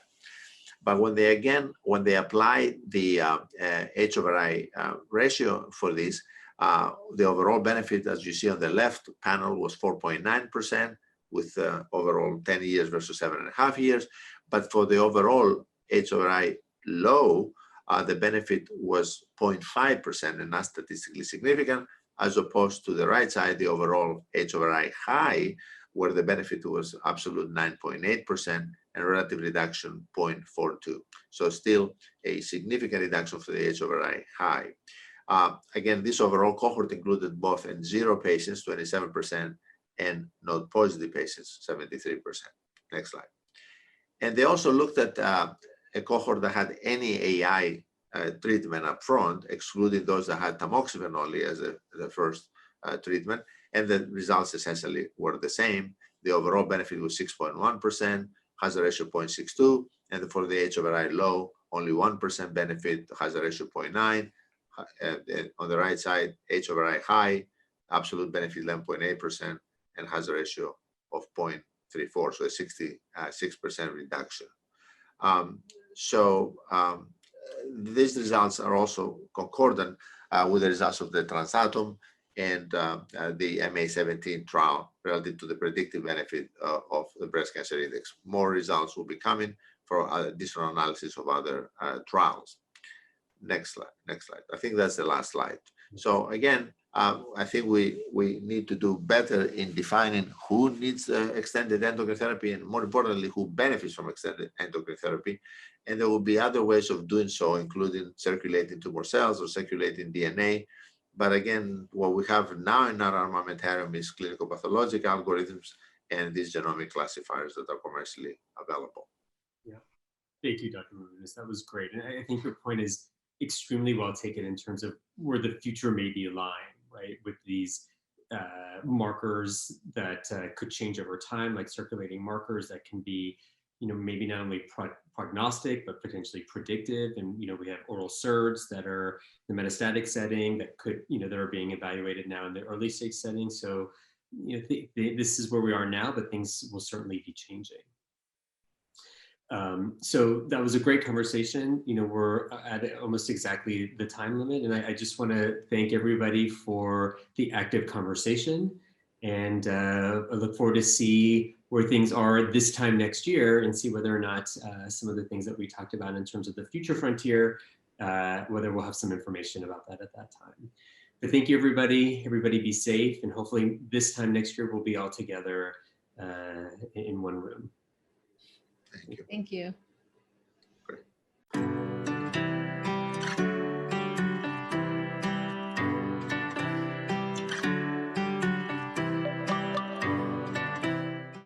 But when they apply the HERZ ratio for this, the overall benefit, as you see on the left panel, was 4.9% with overall 10 years versus 7.5 years. But for the overall HERZ low, the benefit was 0.5% and not statistically significant, as opposed to the right side, the overall HERZ high, where the benefit was absolute 9.8% and relative reduction 0.42. So still a significant reduction for the HERZ high. Again, this overall cohort included both N0 patients, 27%, and node positive patients, 73%. Next slide. And they also looked at a cohort that had any AI treatment up front, excluding those that had tamoxifen only as the first treatment. And the results essentially were the same. The overall benefit was 6.1%, hazard ratio 0.62, and for the HERZ low, only 1% benefit, hazard ratio 0.9. And on the right side, HERZ high, absolute benefit 11.8%, and hazard ratio of 0.34, so a 66% reduction. These results are also concordant with the results of the Transatom and the MA17 trial relative to the predictive benefit of the breast cancer index. More results will be coming for additional analysis of other trials. Next slide. Next slide. I think that's the last slide. So again, I think we need to do better in defining who needs extended endocrine therapy, and more importantly, who benefits from extended endocrine therapy. And there will be other ways of doing so, including circulating tumor cells or circulating DNA. But again, what we have now in our armamentarium is clinical pathologic algorithms and these genomic classifiers that are commercially available. Yeah, thank you, Dr. Mamounas. That was great. And I think your point is extremely well taken in terms of where the future may be lying, right? With these markers that could change over time, like circulating markers that can be, maybe not only prognostic, but potentially predictive. And, we have oral SERDs that are the metastatic setting that could, that are being evaluated now in the early stage setting. So, this is where we are now, but things will certainly be changing. So that was a great conversation. We're at almost exactly the time limit. And I just want to thank everybody for the active conversation. And I look forward to see where things are this time next year and see whether or not some of the things that we talked about in terms of the future frontier, whether we'll have some information about that at that time. But thank you, everybody. Everybody be safe. And hopefully this time next year, we'll be all together in one room. Thank you. Thank you.